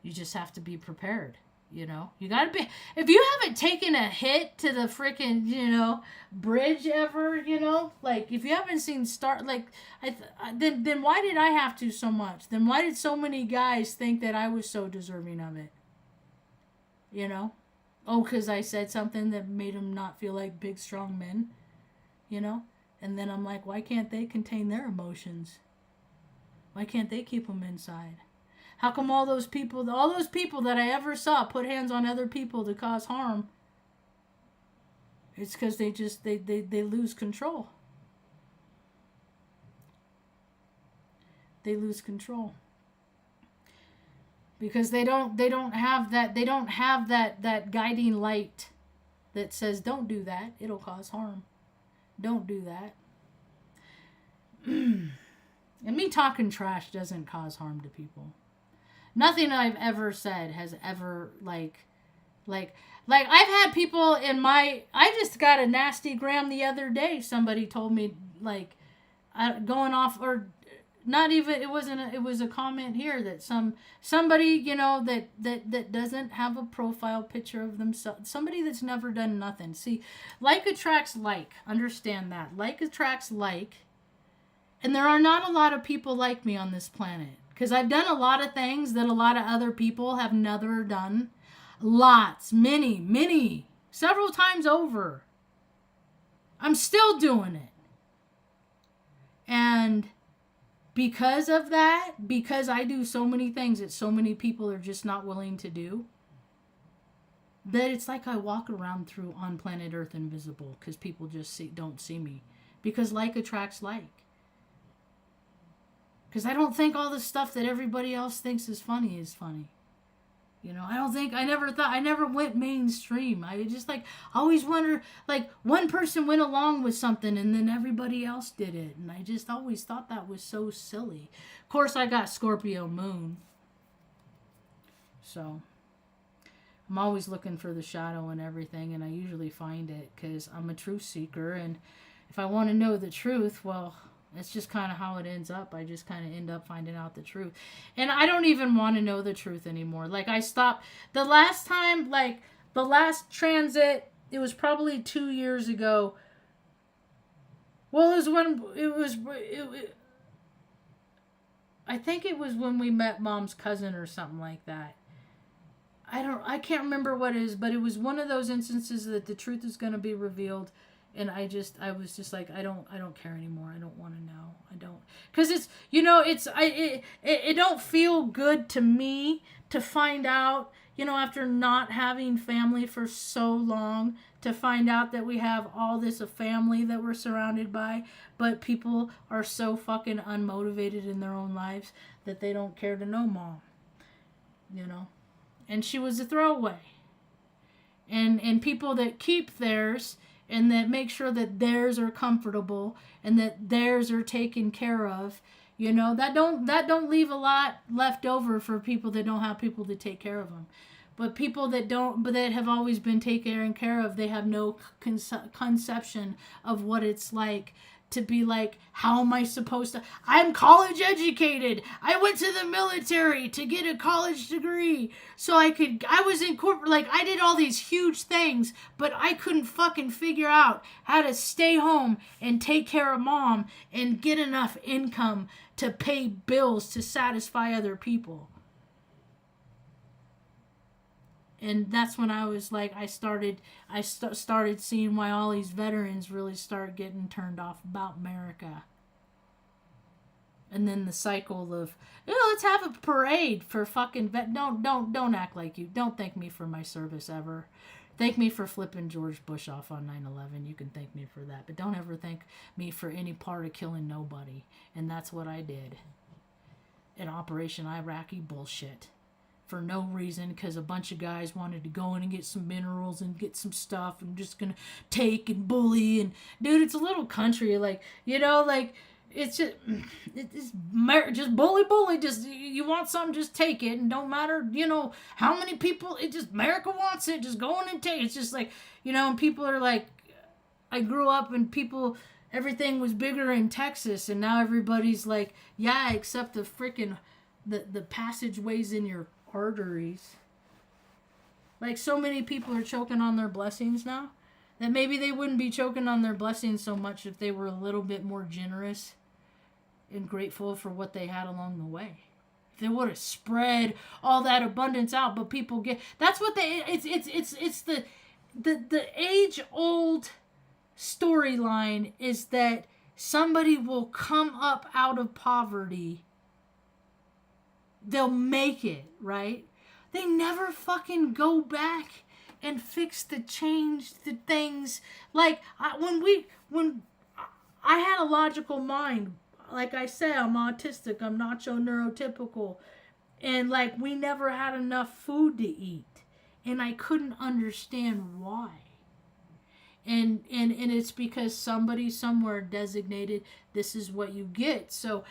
you just have to be prepared, You gotta be, if you haven't taken a hit to the freaking, bridge ever, like, if you haven't seen then why did I have to so much? Then why did so many guys think that I was so deserving of it? Oh, because I said something that made them not feel like big, strong men, And then I'm like, why can't they contain their emotions? Why can't they keep them inside? How come all those people that I ever saw put hands on other people to cause harm? It's because they lose control. They lose control. Because they don't have that guiding light that says, don't do that, it'll cause harm. Don't do that. And me talking trash doesn't cause harm to people. Nothing I've ever said has ever like I've had people I just got a nasty gram the other day. Somebody told me going off, or not even, it was a comment here that somebody, that doesn't have a profile picture of themselves, somebody that's never done nothing. See, like attracts like, understand that. Like attracts like, and there are not a lot of people like me on this planet. Because I've done a lot of things that a lot of other people have never done. Lots, many, several times over. I'm still doing it. And because of that, because I do so many things that so many people are just not willing to do, that it's like I walk around on planet Earth invisible because people just don't see me. Because like attracts like. Because I don't think all the stuff that everybody else thinks is funny is funny. I never went mainstream. I just always wonder, one person went along with something and then everybody else did it. And I just always thought that was so silly. Of course, I got Scorpio moon. So, I'm always looking for the shadow and everything, and I usually find it because I'm a truth seeker. And if I want to know the truth, well, that's just kind of how it ends up. I just kind of end up finding out the truth. And I don't even want to know the truth anymore. I stopped. The last time, the last transit, it was probably 2 years ago. Well, I think it was when we met Mom's cousin or something like that. I can't remember what it is, but it was one of those instances that the truth is going to be revealed. And I was just like, I don't care anymore. I don't want to know. I don't, because it don't feel good to me to find out, after not having family for so long, to find out that we have all this a family that we're surrounded by, but people are so fucking unmotivated in their own lives that they don't care to know mom. And she was a throwaway. And people that keep theirs and that make sure that theirs are comfortable and that theirs are taken care of, that don't leave a lot left over for people that don't have people to take care of them. But people that have always been taken care of, they have no conception of what it's like to be like, how am I supposed to? I'm college educated. I went to the military to get a college degree so I was in corporate, like I did all these huge things, but I couldn't fucking figure out how to stay home and take care of mom and get enough income to pay bills to satisfy other people. And that's when I was like, I started seeing why all these veterans really start getting turned off about America. And then the cycle of, let's have a parade for fucking don't act like you. Don't thank me for my service ever. Thank me for flipping George Bush off on 9/11. You can thank me for that. But don't ever thank me for any part of killing nobody. And that's what I did. In Operation Iraqi bullshit. For no reason, because a bunch of guys wanted to go in and get some minerals and get some stuff and just gonna take and bully. And dude, it's a little country, like it's just bully. Just you want something, just take it, and don't matter how many people. It just America wants it. Just go in and take it. It's just like and people are like, I grew up and everything was bigger in Texas, and now everybody's like, yeah, except the freaking the passageways in your arteries. Like, so many people are choking on their blessings now that maybe they wouldn't be choking on their blessings so much if they were a little bit more generous and grateful for what they had along the way. If they would have spread all that abundance out, but people that's what it's the age old storyline is that somebody will come up out of poverty. They'll make it, right? They never fucking go back and fix change the things. Like, when I had a logical mind, like I said, I'm autistic, I'm nacho neurotypical, and like we never had enough food to eat, and I couldn't understand why. And it's because somebody somewhere designated this is what you get. So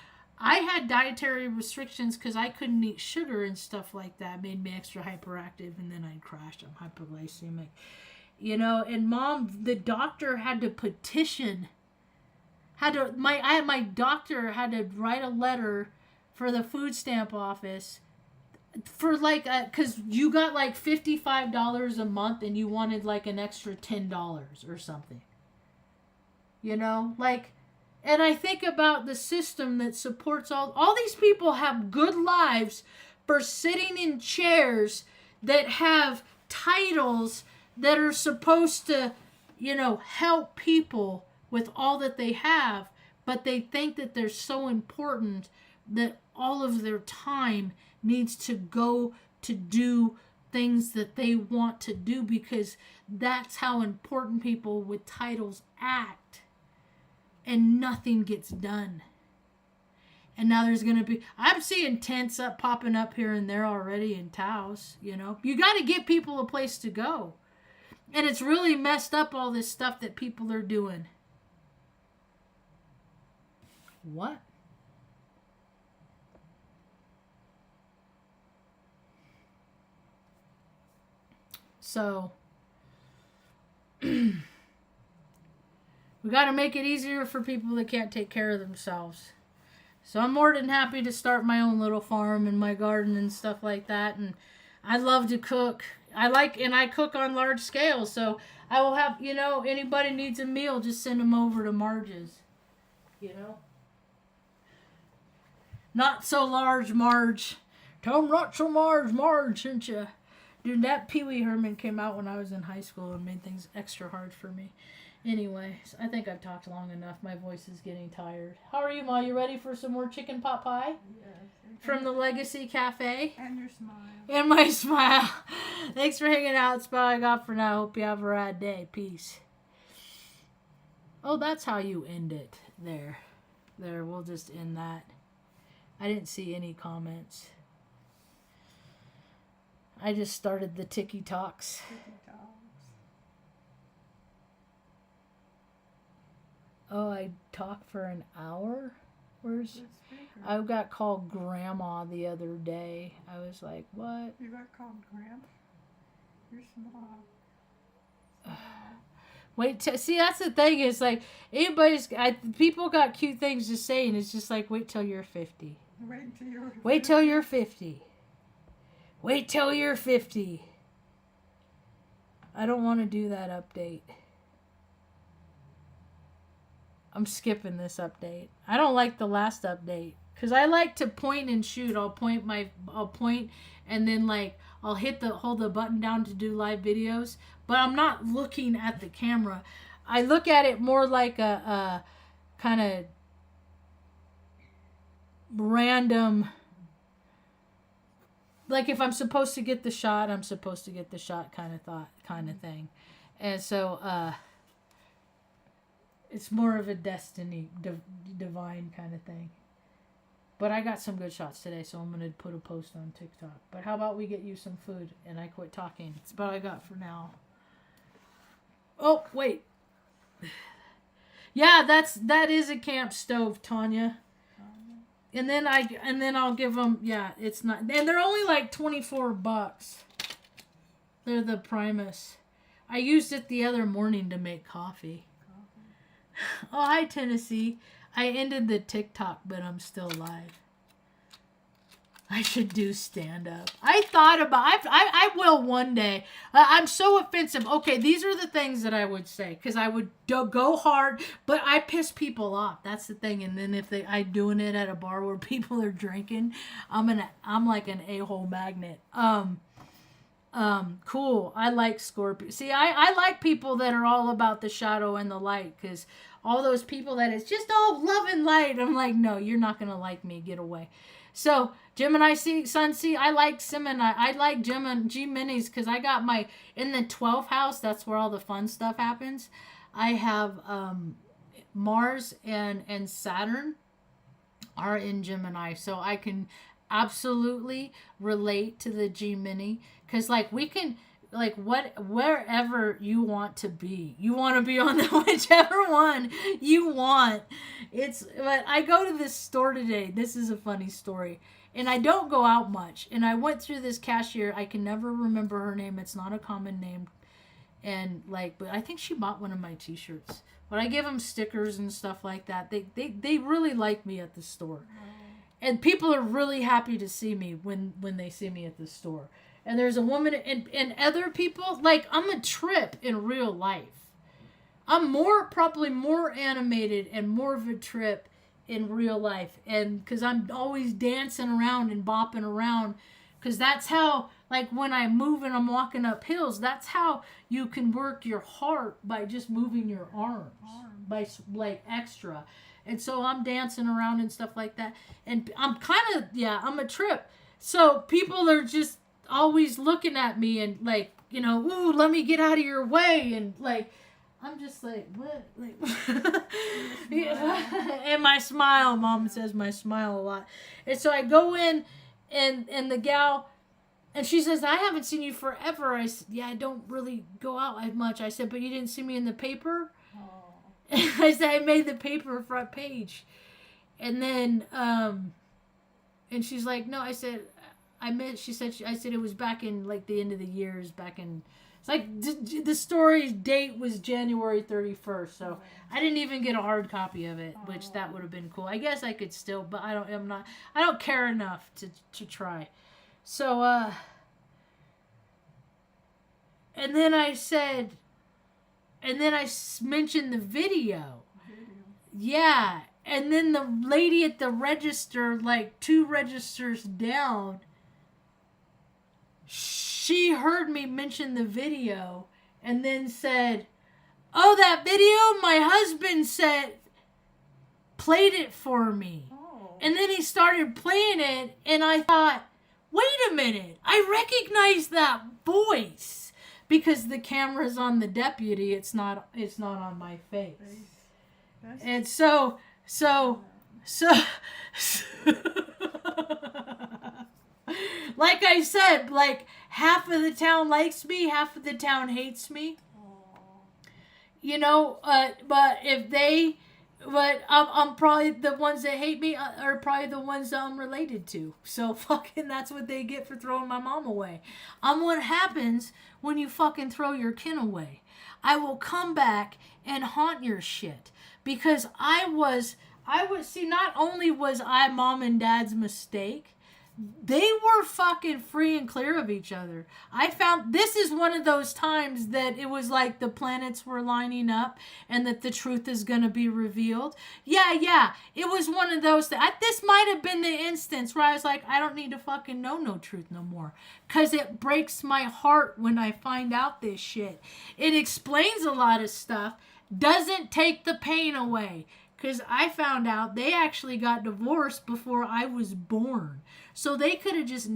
I had dietary restrictions because I couldn't eat sugar and stuff like that. It made me extra hyperactive, and then I'd crash. I'm hypoglycemic. And mom, the doctor had to petition. My doctor had to write a letter for the food stamp office for like, because you got like $55 a month and you wanted like an extra $10 or something. And I think about the system that supports all these people have good lives for sitting in chairs that have titles that are supposed to, help people with all that they have, but they think that they're so important that all of their time needs to go to do things that they want to do because that's how important people with titles act. And nothing gets done. And now there's going to be, I'm seeing tents popping up here and there already in Taos, You got to give people a place to go. And it's really messed up all this stuff that people are doing. What? So, we got to make it easier for people that can't take care of themselves. So I'm more than happy to start my own little farm and my garden and stuff like that. And I love to cook. I cook on large scale. So I will have, anybody needs a meal, just send them over to Marge's. Not so large, Marge. Tell them not so large, Marge, didn't you? Dude, that Pee Wee Herman came out when I was in high school and made things extra hard for me. Anyway, I think I've talked long enough. My voice is getting tired. How are you, Ma? You ready for some more chicken pot pie? Yes. from the Legacy Cafe. And your smile. And my smile. Thanks for hanging out. That's all I got for now. Hope you have a rad day. Peace. Oh, that's how you end it. There. We'll just end that. I didn't see any comments. I just started the Tiki Talks. Oh, I talk for an hour? I got called Grandma the other day. I was like, what? You got called Grandma? You're small. See, that's the thing. Is like people got cute things to say, and it's just like, wait till you're 50. Wait till you're 50. Wait till you're 50. I don't want to do that update. I'm skipping this update. I don't like the last update because I like to point and shoot. I'll point and then like I'll hold the button down to do live videos, but I'm not looking at the camera. I look at it more like a kind of random, like if I'm supposed to get the shot, I'm supposed to get the shot kind of thing. And so it's more of a destiny, divine kind of thing. But I got some good shots today, so I'm going to put a post on TikTok. But how about we get you some food and I quit talking? It's about all I got for now. Oh, wait. Yeah, that is a camp stove, Tanya. And then I'll give them, yeah, it's not, and they're only like $24. They're the Primus. I used it the other morning to make coffee. Oh, hi, Tennessee. I ended the TikTok, but I'm still live. I should do stand-up. I thought about, I will one day. I'm so offensive. Okay, these are the things that I would say, because I would go hard, but I piss people off. That's the thing. And then if I doing it at a bar where people are drinking, I'm like an a-hole magnet. Cool. I like Scorpio. See, I like people that are all about the shadow and the light, because all those people that it's just all love and light. I'm like, no, you're not going to like me. Get away. So, Gemini Sun C, I like Gemini. I like G-Minis because I got in the 12th house, that's where all the fun stuff happens. I have Mars and Saturn are in Gemini. So I can absolutely relate to the G-Mini because we can, wherever you want to be on the whichever one you want. But I go to this store today. This is a funny story. And I don't go out much. And I went through this cashier. I can never remember her name. It's not a common name. And but I think she bought one of my t-shirts. But I give them stickers and stuff like that. They really like me at the store. And people are really happy to see me when they see me at the store. And there's a woman and other people, I'm a trip in real life. I'm probably more animated and more of a trip in real life. And because I'm always dancing around and bopping around. Because that's how, when I move and I'm walking up hills, that's how you can work your heart by just moving your arms. By, extra. And so I'm dancing around and stuff like that. And I'm I'm a trip. So people are just always looking at me and ooh, let me get out of your way. And I'm just like, what? And my smile, Mom says my smile a lot. And so I go in and the gal, and she says, I haven't seen you forever. I said, yeah, I don't really go out much. I said, but you didn't see me in the paper? I said, I made the paper front page. And then, and she's like, no, I said, I said it was back in the end of the years, it's the story's date was January 31st. So I didn't even get a hard copy of it, which that would have been cool. I guess I could still, but I don't care enough to try. So, and then I mentioned the video. Yeah. And then the lady at the register, 2 registers down, she heard me mention the video and then said, oh, that video, my husband played it for me. And then he started playing it, and I thought, wait a minute, I recognize that voice. Because the camera's on the deputy, it's not on my face. That's And so like I said, like half of the town likes me, half of the town hates me. You know, but I'm probably the ones that hate me are probably the ones that I'm related to. So fucking that's what they get for throwing my mom away. I'm what happens when you fucking throw your kin away. I will come back and haunt your shit because I was see, not only was I mom and dad's mistake, they were fucking free and clear of each other. I found this is one of those times that it was like the planets were lining up and that the truth is going to be revealed. Yeah. It was one of those this might have been the instance where I was like, I don't need to fucking know no truth no more. Because it breaks my heart when I find out this shit. It explains a lot of stuff. Doesn't take the pain away. Because I found out they actually got divorced before I was born. So they could have just,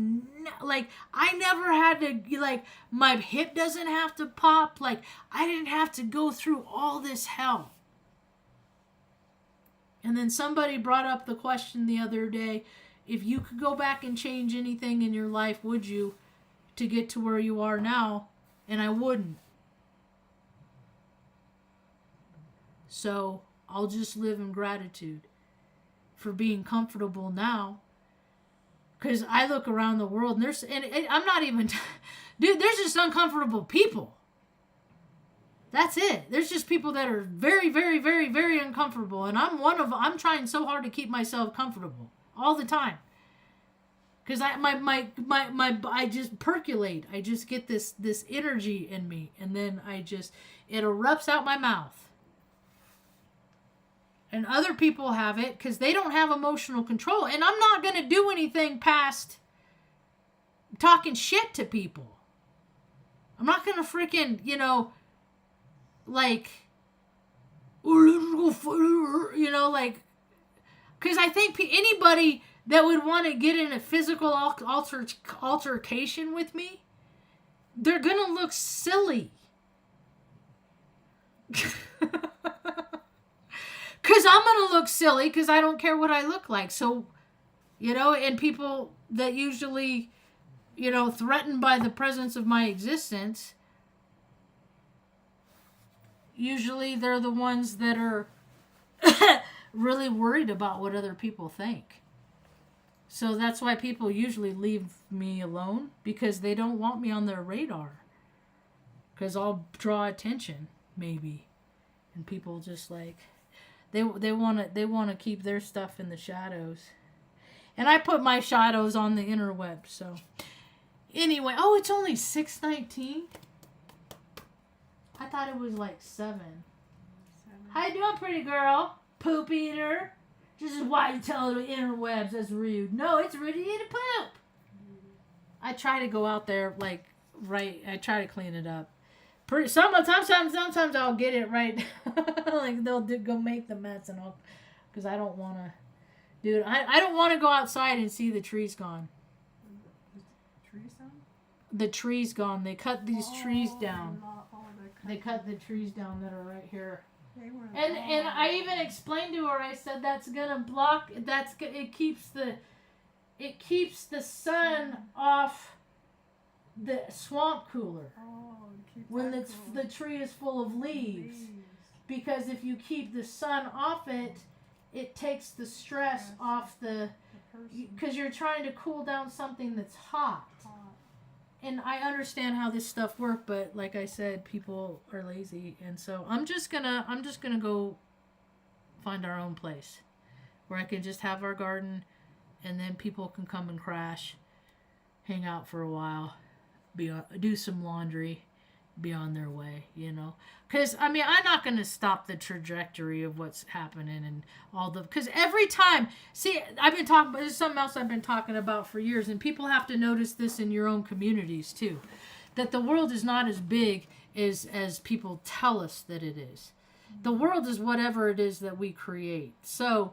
like, I never had to, like, my hip doesn't have to pop. Like, I didn't have to go through all this hell. And then somebody brought up the question the other day, if you could go back and change anything in your life, would you, to get to where you are now? And I wouldn't. So I'll just live in gratitude for being comfortable now. Because I look around the world and I'm not even, dude, there's just uncomfortable people. That's it. There's just people that are very, very, very, very uncomfortable. And I'm trying so hard to keep myself comfortable all the time. Because I just percolate. I just get this energy in me. And then it erupts out my mouth. And other people have it because they don't have emotional control. And I'm not going to do anything past talking shit to people. I'm not going to freaking, like, because I think anybody that would want to get in a physical altercation with me, they're going to look silly. Because I'm going to look silly because I don't care what I look like. So, and people that usually, threatened by the presence of my existence, usually they're the ones that are really worried about what other people think. So that's why people usually leave me alone because they don't want me on their radar. Because I'll draw attention, maybe. And people just like... They want to keep their stuff in the shadows. And I put my shadows on the interweb. So anyway, it's only 6:19. I thought it was like 7. How you doing, pretty girl? Poop eater. This is why you tell the interwebs that's rude. No, it's rude to eat a poop. I try to go out there I try to clean it up. Sometimes I'll get it right. Like they'll go make the mess and I'll, because I don't want to, dude. I don't want to go outside and see the trees gone. Trees gone? The trees gone. They cut these trees down. They cut the trees down that are right here. And I even explained to her. I said that's gonna block. It keeps the sun off the swamp cooler when the tree is full of leaves. Because if you keep the sun off it, it takes the stress off because you're trying to cool down something that's hot. And I understand how this stuff works, but like I said, people are lazy, and so I'm just gonna go find our own place where I can just have our garden, and then people can come and crash, hang out for a while, do some laundry, be on their way, Because, I'm not going to stop the trajectory of what's happening and because every time, I've been talking about, this is something else I've been talking about for years, and people have to notice this in your own communities, too. That the world is not as big as people tell us that it is. The world is whatever it is that we create. So,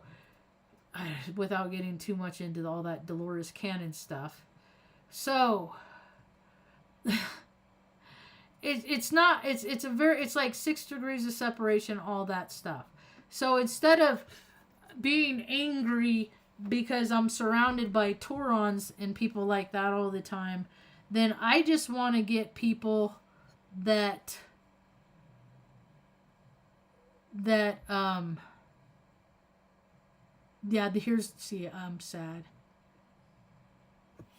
without getting too much into all that Dolores Cannon stuff. So it's like 6 degrees of separation, all that stuff. So instead of being angry because I'm surrounded by Taurons and people like that all the time, then I just want to get people that I'm sad.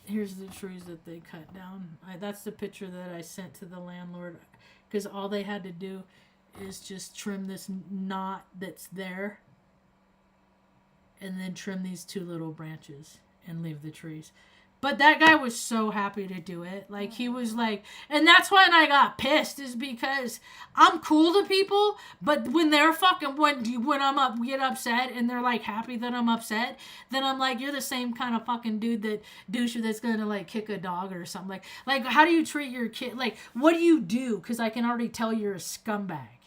Here's the trees that they cut down. That's the picture that I sent to the landlord, because all they had to do is just trim this knot that's there and then trim these 2 little branches and leave the trees. But that guy was so happy to do it. Like, he was like, and that's when I got pissed, is because I'm cool to people, but when they're fucking, when I'm get upset and they're like happy that I'm upset, then I'm like, you're the same kind of fucking douche that's gonna like kick a dog or something. Like how do you treat your kid? Like, what do you do? Because I can already tell you're a scumbag.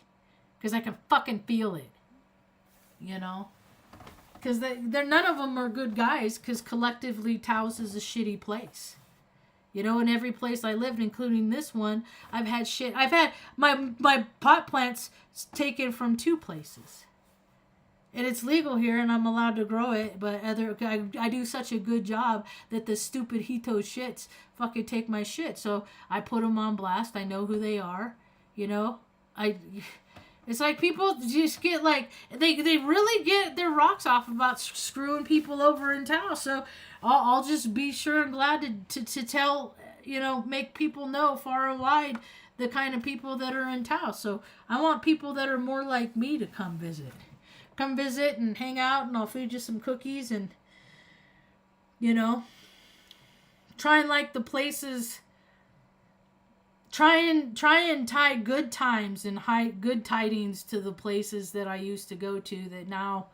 Because I can fucking feel it. You know? Because they're none of them are good guys, because collectively Taos is a shitty place. You know, in every place I lived, including this one, I've had shit. I've had my pot plants taken from 2 places. And it's legal here and I'm allowed to grow it, but I do such a good job that the stupid Hito shits fucking take my shit. So I put them on blast. I know who they are. You know? It's like people just get like, they really get their rocks off about screwing people over in Taos. So I'll just be sure and glad to tell, you know, make people know far and wide the kind of people that are in Taos. So I want people that are more like me to come visit. Come visit and hang out, and I'll feed you some cookies and, you know, try and like the places. Try and tie good times and good tidings to the places that I used to go to that now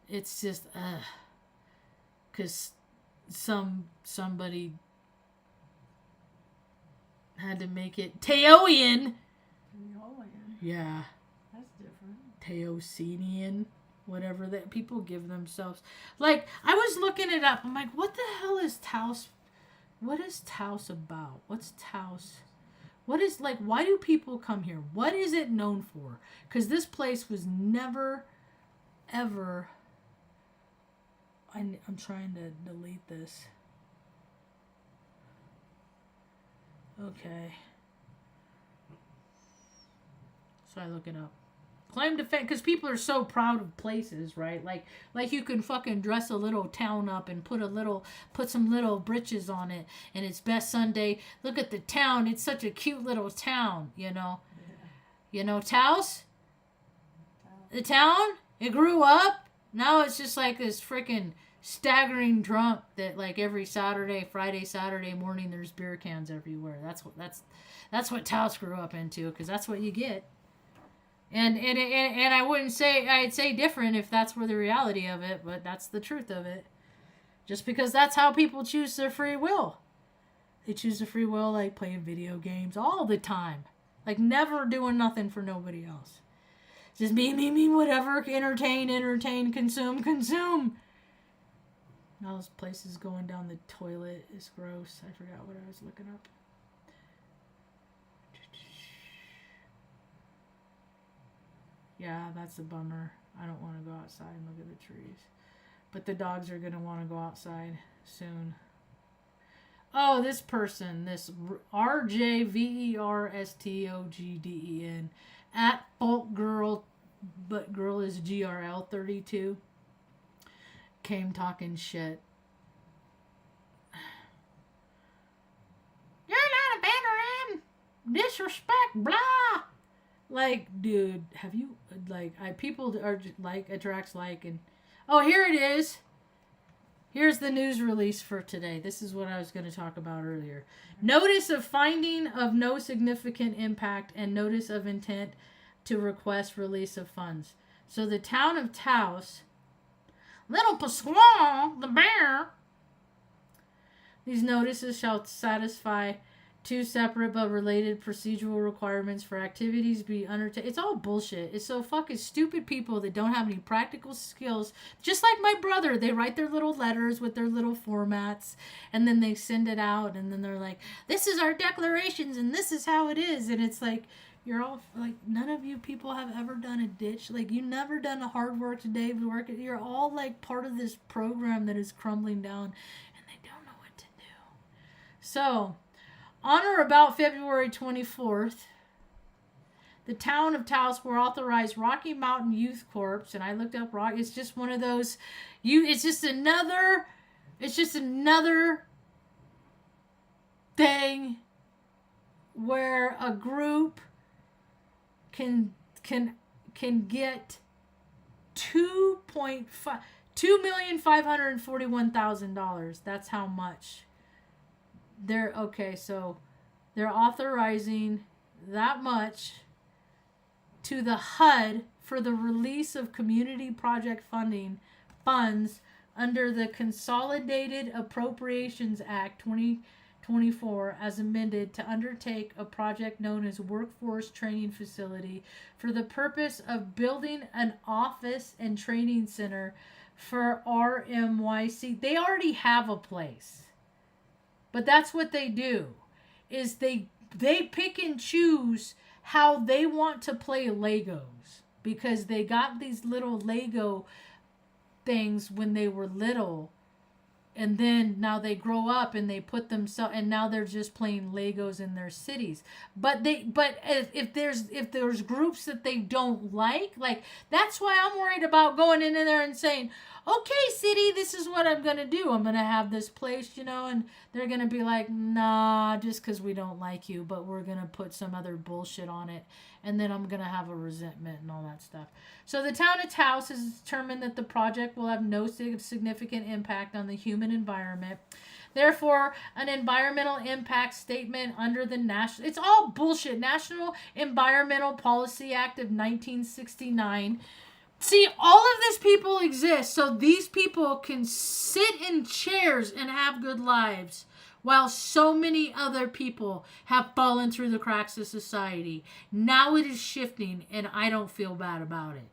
it's just because somebody had to make it Taoian. Yeah. That's different. Taosinian, whatever that people give themselves. Like, I was looking it up. I'm like, what the hell is Taos? What is Taos about? What's Taos? What is, like, why do people come here? What is it known for? Because this place was never, ever, I'm trying to delete this. Okay. So I look it up. Claim to fame, because people are so proud of places, right? Like you can fucking dress a little town up and put some little britches on it, and it's best Sunday. Look at the town; it's such a cute little town, you know. Yeah. You know, Taos. The town, it grew up. Now it's just like this freaking staggering drunk that like every Friday, Saturday morning, there's beer cans everywhere. That's what Taos grew up into, because that's what you get. And I wouldn't say, I'd say different if that's where the reality of it, but that's the truth of it. Just because that's how people choose their free will. They choose their free will like playing video games all the time. Like never doing nothing for nobody else. Just me, whatever, entertain, consume. All those places going down the toilet is gross. I forgot what I was looking up. Yeah, that's a bummer. I don't want to go outside and look at the trees. But the dogs are going to want to go outside soon. Oh, this person, this RJVERSTOGDEN at Folk Girl, but girl is GRL 32, came talking shit. You're not a veteran! Disrespect, blah! Like, dude, have you, like, people are like, attracts like, and, oh, here it is. Here's the news release for today. This is what I was going to talk about earlier. Notice of finding of no significant impact and notice of intent to request release of funds. So the town of Taos, Little Pasquale, the bear, these notices shall satisfy two separate but related procedural requirements for activities be undertaken. It's all bullshit. It's so fucking stupid people that don't have any practical skills. Just like my brother, they write their little letters with their little formats, and then they send it out, and then they're like, "This is our declarations, and this is how it is." And it's like, you're all like, none of you people have ever done a ditch. Like, you never done a hard work today. You're all like part of this program that is crumbling down, and they don't know what to do. So, on or about February 24th, the town of Taos will authorize Rocky Mountain Youth Corps, and I looked up Rock. It's just one of those, it's just another thing where a group can get $2,541,000. That's how much. They're authorizing that much to the HUD for the release of community project funds under the Consolidated Appropriations Act 2024 as amended to undertake a project known as Workforce Training Facility for the purpose of building an office and training center for RMYC. They already have a place. But that's what they do, is they pick and choose how they want to play Legos, because they got these little Lego things when they were little, and then now they grow up and they put themselves, and now they're just playing Legos in their cities. But if there's groups that they don't like, that's why I'm worried about going in there and saying, okay, city, this is what I'm going to do. I'm going to have this place, and they're going to be like, nah, just because we don't like you, but we're going to put some other bullshit on it. And then I'm going to have a resentment and all that stuff. So the town of Taos has determined that the project will have no significant impact on the human environment. Therefore, an environmental impact statement under the it's all bullshit, National Environmental Policy Act of 1969. See, all of these people exist so these people can sit in chairs and have good lives, while so many other people have fallen through the cracks of society. Now it is shifting, and I don't feel bad about it.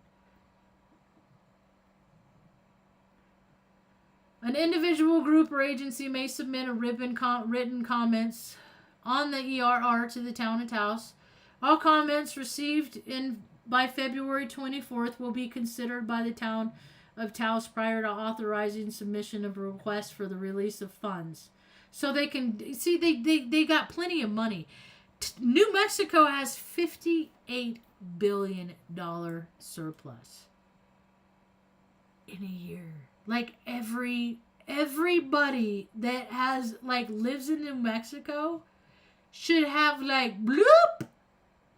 An individual, group, or agency may submit a written comments on the ERR to the town of Taos. All comments received by February 24th will be considered by the town of Taos prior to authorizing submission of a request for the release of funds. So they can see they got plenty of money. New Mexico has $58 billion surplus in a year. Like everybody that has lives in New Mexico should have bloop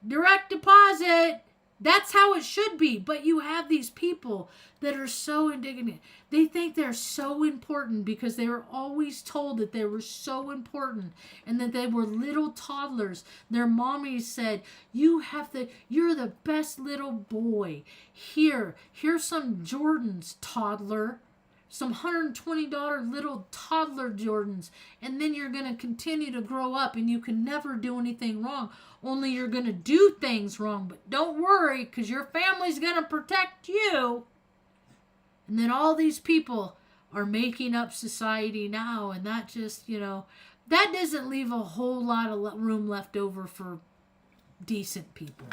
direct deposit. That's how it should be. But you have these people that are so indignant. They think they're so important because they were always told that they were so important and that they were little toddlers. Their mommies said, you're the best little boy. Here's some Jordans, toddler. Some $120 little toddler Jordans, and then you're going to continue to grow up and you can never do anything wrong. Only you're going to do things wrong, but don't worry, because your family's going to protect you. And then all these people are making up society now, and that just, that doesn't leave a whole lot of room left over for decent people.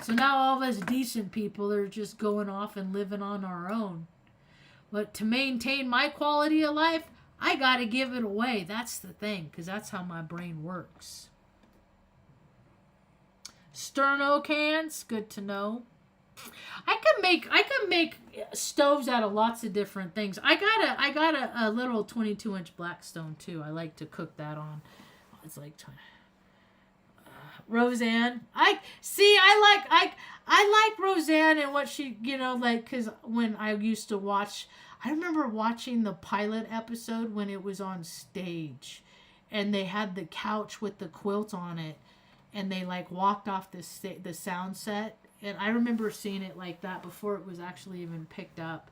So now all of us decent people are just going off and living on our own. But to maintain my quality of life, I got to give it away. That's the thing, because that's how my brain works. Sterno cans, good to know. I can make stoves out of lots of different things. I got a little 22-inch Blackstone too. I like to cook that on. It's like Roseanne. I like Roseanne and what she, because when I used to watch, I remember watching the pilot episode when it was on stage, and they had the couch with the quilt on it, and they walked off the sound set, and I remember seeing it like that before it was actually even picked up,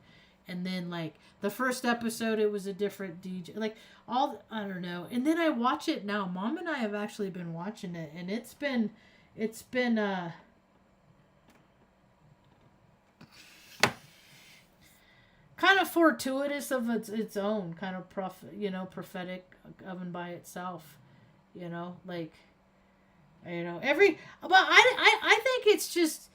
And then like the first episode, it was a different DJ. Like all, I don't know. And then I watch it now. Mom and I have actually been watching it, and it's been kind of fortuitous of its own kind of prophetic oven by itself. Like, but I think it's just,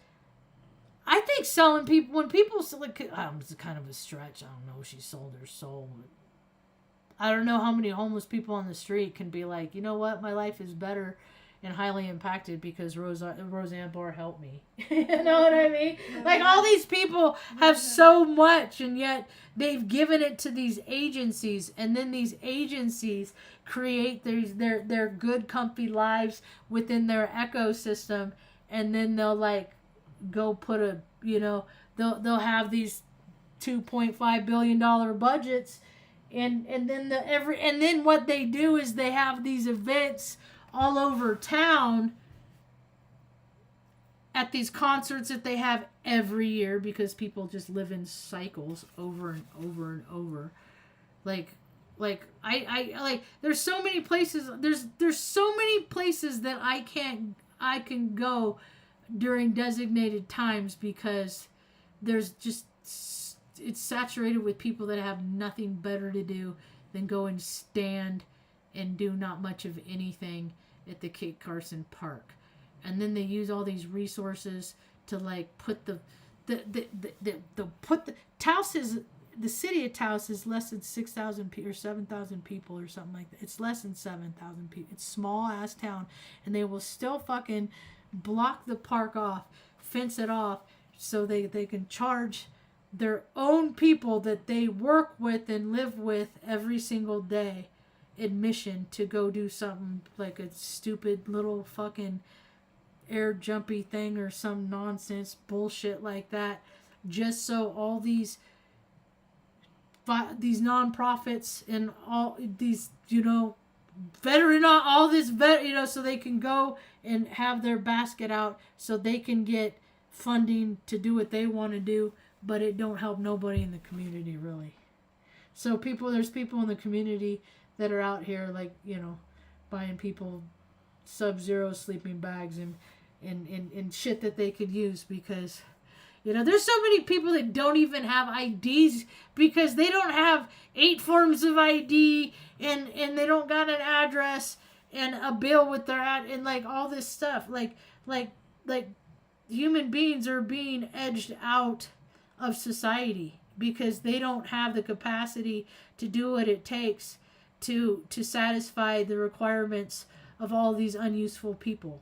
I think selling people, when people like, it's kind of a stretch. I don't know, she sold her soul. I don't know how many homeless people on the street can be like, you know what, my life is better and highly impacted because Roseanne Barr helped me. You know what I mean? Like, all these people have so much, and yet they've given it to these agencies, and then these agencies create their good, comfy lives within their ecosystem, and then they'll like go put they'll have these $2.5 billion budgets, and then what they do is they have these events all over town at these concerts that they have every year, because people just live in cycles over and over and over. Like I like, there's so many places, there's so many places that I can go during designated times, because there's just, it's saturated with people that have nothing better to do than go and stand and do not much of anything at the Kit Carson Park. And then they use all these resources to like put the Taos is, the city of Taos is less than 6,000 people or 7,000 people or something like that. It's less than 7,000 people. It's small ass town, and they will still fucking block the park off, fence it off, so they can charge their own people that they work with and live with every single day admission to go do something like a stupid little fucking air jumpy thing or some nonsense bullshit like that, just so all these nonprofits and all these veteran, all this so they can go and have their basket out, so they can get funding to do what they want to do, but it don't help nobody in the community really. So there's people in the community that are out here like, buying people Sub-Zero sleeping bags and shit that they could use, because there's so many people that don't even have IDs because they don't have 8 forms of ID, and they don't got an address and a bill with their ad, and like all this stuff, like human beings are being edged out of society because they don't have the capacity to do what it takes to satisfy the requirements of all these unuseful people.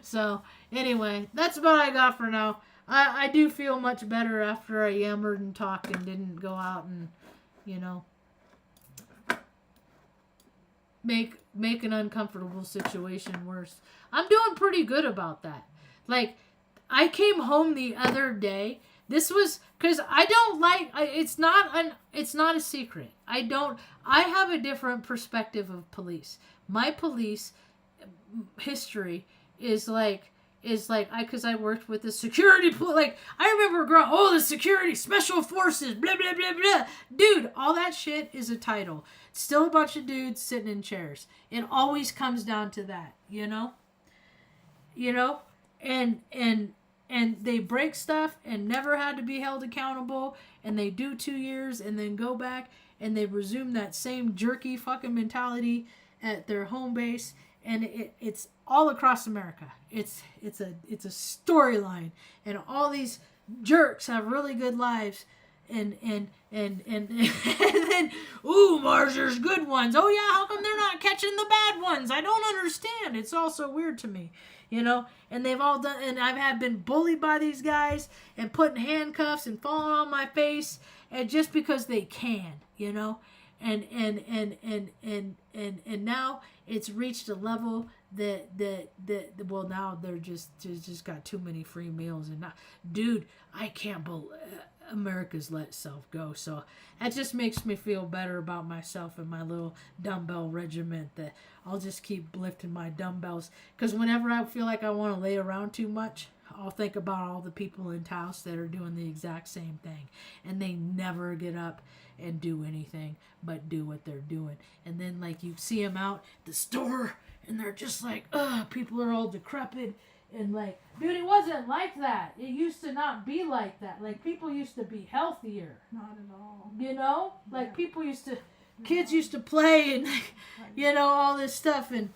So anyway, that's what I got for now. I do feel much better after I yammered and talked and didn't go out and make an uncomfortable situation worse. I'm doing pretty good about that. Like, I came home the other day. This was because I don't like. It's not a secret. I have a different perspective of police. My police history is like because I worked with the security. Like, I remember growing. Oh, the security special forces. Blah blah blah blah. Dude, all that shit is a title. It's still a bunch of dudes sitting in chairs. It always comes down to that. And they break stuff and never had to be held accountable, and they do 2 years and then go back and they resume that same jerky fucking mentality at their home base, and it's all across America. It's a storyline, and all these jerks have really good lives, and then Marge, there's good ones. Oh yeah, how come they're not catching the bad ones? I don't understand. It's all so weird to me. And they've all done, and I've been bullied by these guys and put in handcuffs and falling on my face, and just because they can, and now it's reached a level that well, now they're just got too many free meals, and now, dude, I can't believe America's let self go. So that just makes me feel better about myself and my little dumbbell regiment, that I'll just keep lifting my dumbbells, because whenever I feel like I want to lay around too much, I'll think about all the people in Taos that are doing the exact same thing, and they never get up and do anything but do what they're doing. And then like you see them out the store, and they're just like, ugh, people are all decrepit. And like, dude, it wasn't like that. It used to not be like that. Like, people used to be healthier. Not at all. You know? Like, Yeah. people used to, kids used to play and, you know, all this stuff. And,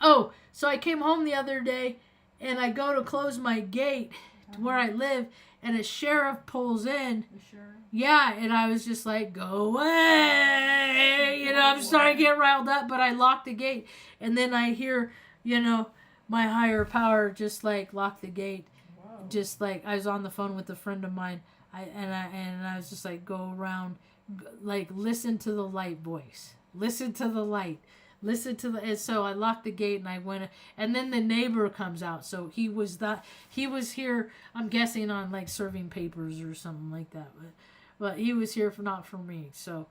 oh, so I came home the other day, and I go to close my gate to where I live, and a sheriff pulls in. You sure? Yeah, and I was just like, go away. You know, I'm starting to get riled up, but I locked the gate. And then I hear, you know, my higher power just like lock the gate. Whoa. Just like I was on the phone with a friend of mine, I was just like, go around, like listen to the light voice, listen to the light, listen to the. And so I locked the gate and I went, and then the neighbor comes out. So he was here. I'm guessing on like serving papers or something like that, but he was here not for me. So.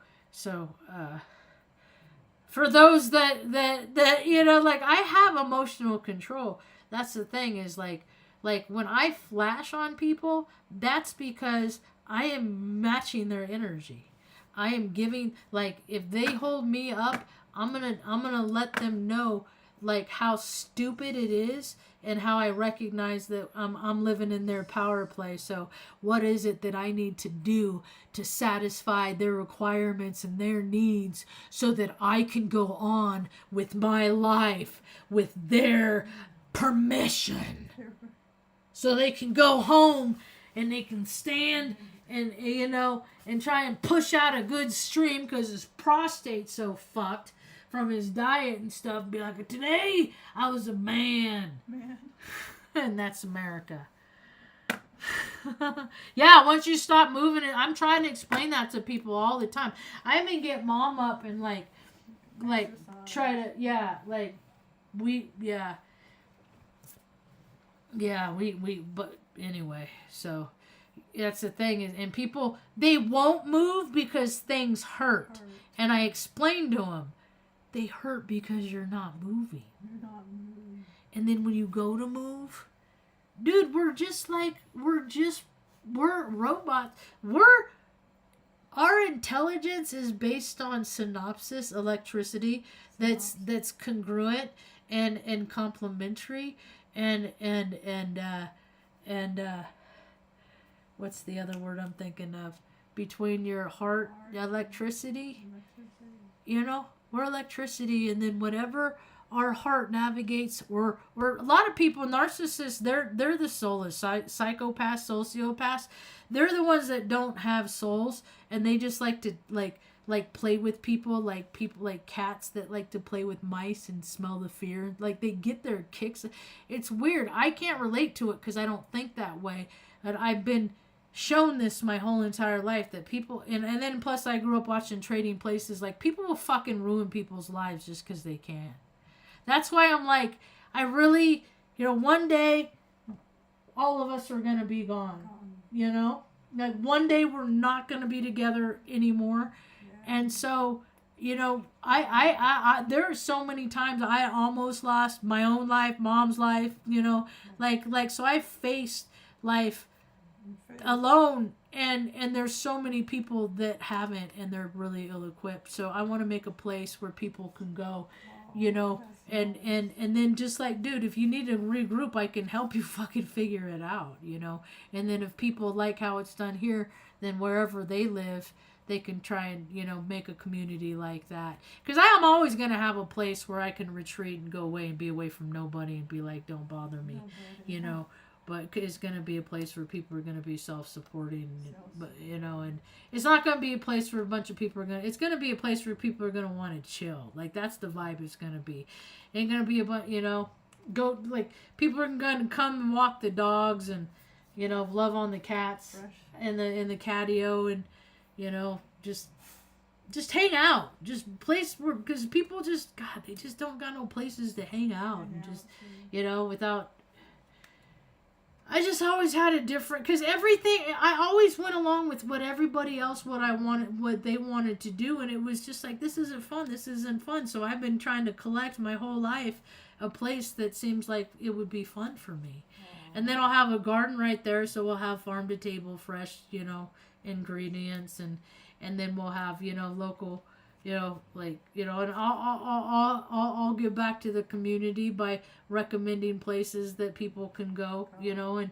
For those that you know, like I have emotional control. That's the thing is like when I flash on people, that's because I am matching their energy. I am giving, like, if they hold me up, I'm gonna let them know like how stupid it is and how I recognize that I'm living in their power play. So what is it that I need to do to satisfy their requirements and their needs so that I can go on with my life with their permission? So they can go home and they can stand and, you know, and try and push out a good stream because his prostate's so fucked from his diet and stuff. Be like, today I was a man. And that's America. Yeah, once you stop moving it, I'm trying to explain that to people all the time. I even get mom up and like try to, yeah, like we but anyway, so that's the thing is, and people, they won't move because things hurt. And I explained to them, they hurt because you're not moving. You're not moving. And then when you go to move, dude, we're robots. Our intelligence is based on synapses, electricity, that's congruent and complementary and what's the other word I'm thinking of? Between your heart, electricity. You know, we're electricity, and then whatever our heart navigates, or a lot of people, narcissists, they're the soulless, psychopaths, sociopaths. They're the ones that don't have souls, and they just like to like play with people like cats that like to play with mice and smell the fear. Like they get their kicks. It's weird. I can't relate to it because I don't think that way, and I've been shown this my whole entire life that people, and then plus I grew up watching Trading Places. Like, people will fucking ruin people's lives just because they can. That's why I'm like, I really, you know, one day all of us are gonna be gone. You know, like one day we're not gonna be together anymore. And so, you know, I there are so many times I almost lost my own life, mom's life, you know, like so I faced life alone, and there's so many people that haven't, and they're really ill-equipped. So I want to make a place where people can go, you know, and then just like, dude, if you need to regroup, I can help you fucking figure it out, you know. And then if people like how it's done here, then wherever they live, they can try and, you know, make a community like that. Because I am always going to have a place where I can retreat and go away and be away from nobody and be like, don't bother me, you know. But it's going to be a place where people are going to be self-supporting, but, you know, and it's not going to be a place where a bunch of people are going to, it's going to be a place where people are going to want to chill. Like, that's the vibe it's going to be. Ain't going to be a bunch, you know, go, like, people are going to come and walk the dogs and, you know, love on the cats in the catio and, you know, just hang out. Just place where, because people just, God, they just don't got no places to hang out and just, you know, without, I just always had a different, because everything, I always went along with what everybody else, what they wanted to do, and it was just like, this isn't fun, so I've been trying to collect my whole life a place that seems like it would be fun for me. And then I'll have a garden right there, so we'll have farm to table fresh, ingredients, and then we'll have, local, and I'll give back to the community by recommending places that people can go, and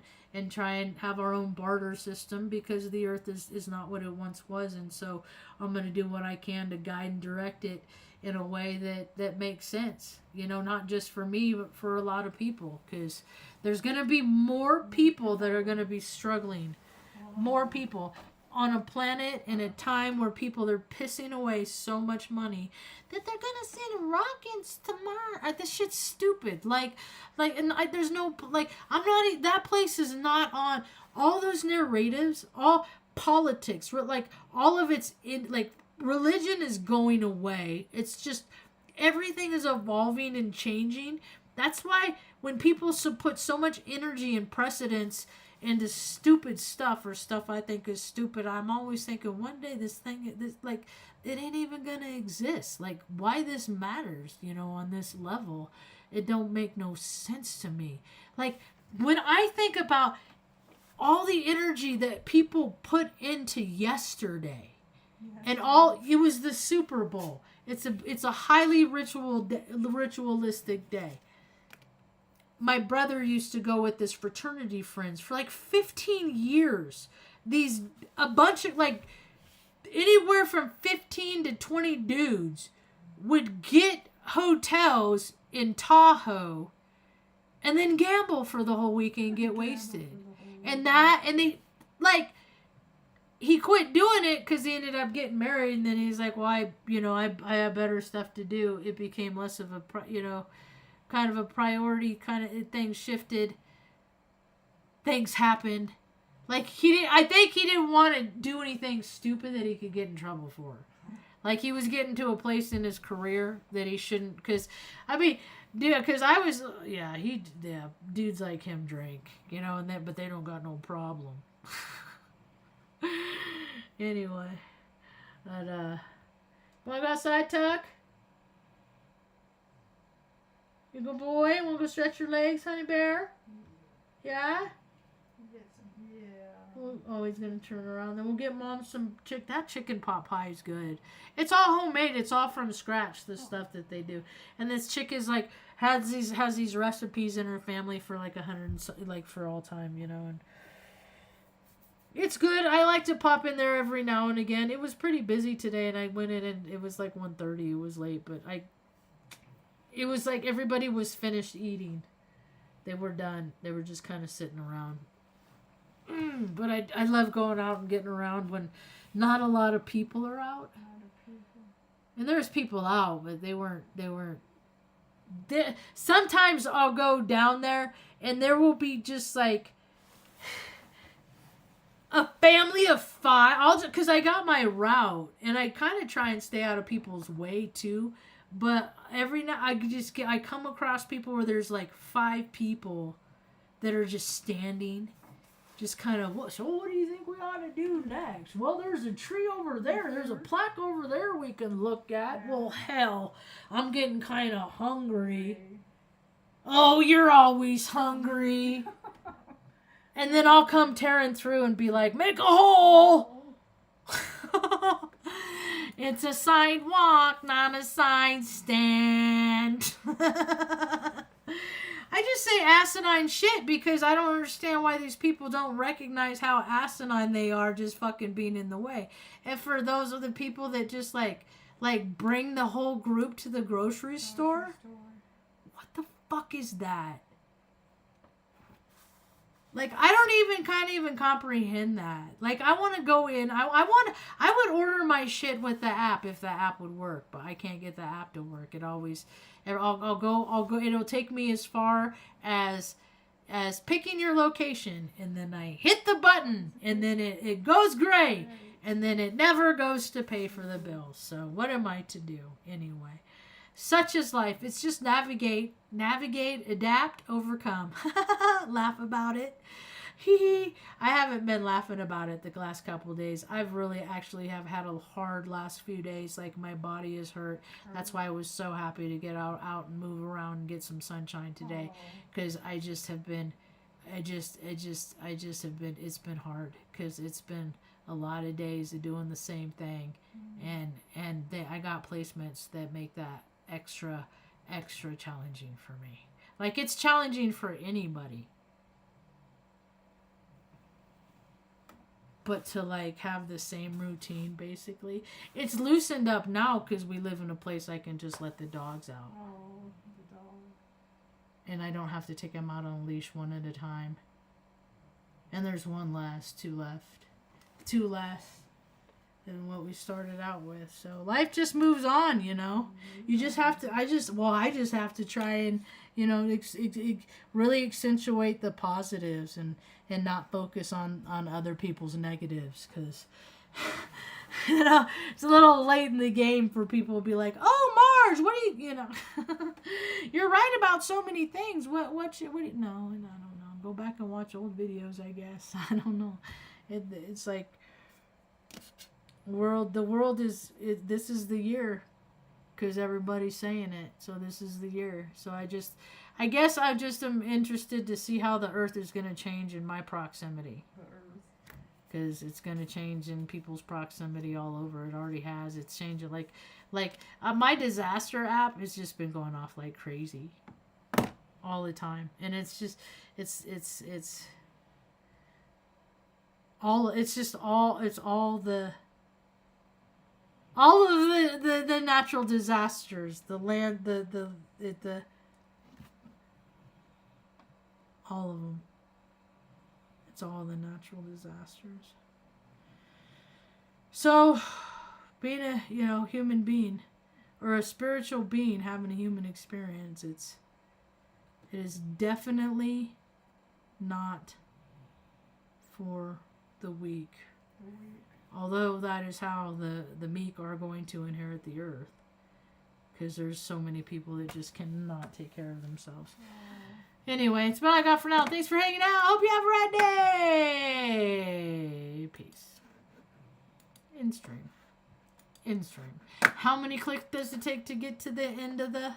try and have our own barter system, because the earth is not what it once was. And so I'm going to do what I can to guide and direct it in a way that makes sense, not just for me, but for a lot of people, because there's going to be more people that are going to be struggling, more people on a planet in a time where people are pissing away so much money that they're gonna send rockets to Mars. This shit's stupid. There's no, I'm not, that place is not on all those narratives, all politics, all of it's in, religion is going away. It's just, everything is evolving and changing. That's why when people put so much energy and precedence into stupid stuff, or stuff I think is stupid, I'm always thinking one day it ain't even gonna exist. Why this matters, on this level, it don't make no sense to me. When I think about all the energy that people put into yesterday, and it was the Super Bowl. It's a highly ritualistic day. My brother used to go with his fraternity friends for 15 years. A bunch of anywhere from 15 to 20 dudes would get hotels in Tahoe and then gamble for the whole weekend and get wasted. He quit doing it because he ended up getting married, and then he's like, well, I have better stuff to do. It became less of a, kind of a priority, things shifted, things happened. I think he didn't want to do anything stupid that he could get in trouble for. He was getting to a place in his career that he shouldn't, dudes like him drink, but they don't got no problem. Anyway, but, wanna go outside, Tuck? You good boy? Want to go stretch your legs, honey bear? Yeah? Oh, he's going to turn around. Then we'll get Mom some that chicken pot pie is good. It's all homemade. It's all from scratch, the stuff that they do. And this chick is has these recipes in her family for 100, for all time, and it's good. I like to pop in there every now and again. It was pretty busy today, and I went in and it was 1:30. It was late, but it was everybody was finished eating. They were done. They were just kind of sitting around. But I love going out and getting around when not a lot of people are out. And there's people out, but they weren't. Sometimes I'll go down there and there will be just a family of 5. Because I got my route, and I kind of try and stay out of people's way too. But every night I come across people where there's 5 people that are just standing, just kind of, so what do you think we ought to do next? Well, there's a tree over there. There's a plaque over there we can look at. Well, hell, I'm getting kind of hungry. Oh, you're always hungry. And then I'll come tearing through and be like, make a hole. It's a sidewalk, not a side stand. I just say asinine shit because I don't understand why these people don't recognize how asinine they are just fucking being in the way. And for those of the people that just bring the whole group to the grocery store, what the fuck is that? I can't even comprehend that. I want to go in. I would order my shit with the app if the app would work, but I can't get the app to work. I'll go. It'll take me as far as picking your location, and then I hit the button, and then it goes gray, and then it never goes to pay for the bill. So what am I to do anyway? Such is life. It's just navigate, adapt, overcome. Laugh about it. I haven't been laughing about it the last couple of days. I've really actually have had a hard last few days. My body is hurt. That's why I was so happy to get out and move around and get some sunshine today. Because I just have been, I just have been, it's been hard because it's been a lot of days of doing the same thing. I got placements that make that extra challenging for me. Like, it's challenging for anybody. But to, like, have the same routine, basically. It's loosened up now because we live in a place I can just let the dogs out. Oh, the dog. And I don't have to take them out on a leash one at a time. And there's two less than what we started out with. So life just moves on, you know. You just have to, I just have to try and, you know, really accentuate the positives and not focus on other people's negatives, because you know, it's a little late in the game for people to be like, oh, Marge, what do you know, you're right about so many things. No, I don't know. Go back and watch old videos, I guess. I don't know. It's like, the world is, this is the year, because everybody's saying it. So this is the year. So I guess I just am interested to see how the earth is going to change in my proximity. The earth. Because it's going to change in people's proximity all over. It already has. It's changing. Like my disaster app has just been going off like crazy all the time. And it's just, it's all of the natural disasters, the land, the all of them. It's all the natural disasters. So, being a, you know, human being, or a spiritual being having a human experience, it is definitely not for the weak. Although that is how the meek are going to inherit the earth. Because there's so many people that just cannot take care of themselves. Anyway, it's what I got for now. Thanks for hanging out. Hope you have a rad day. Peace. In stream. How many clicks does it take to get to the end of the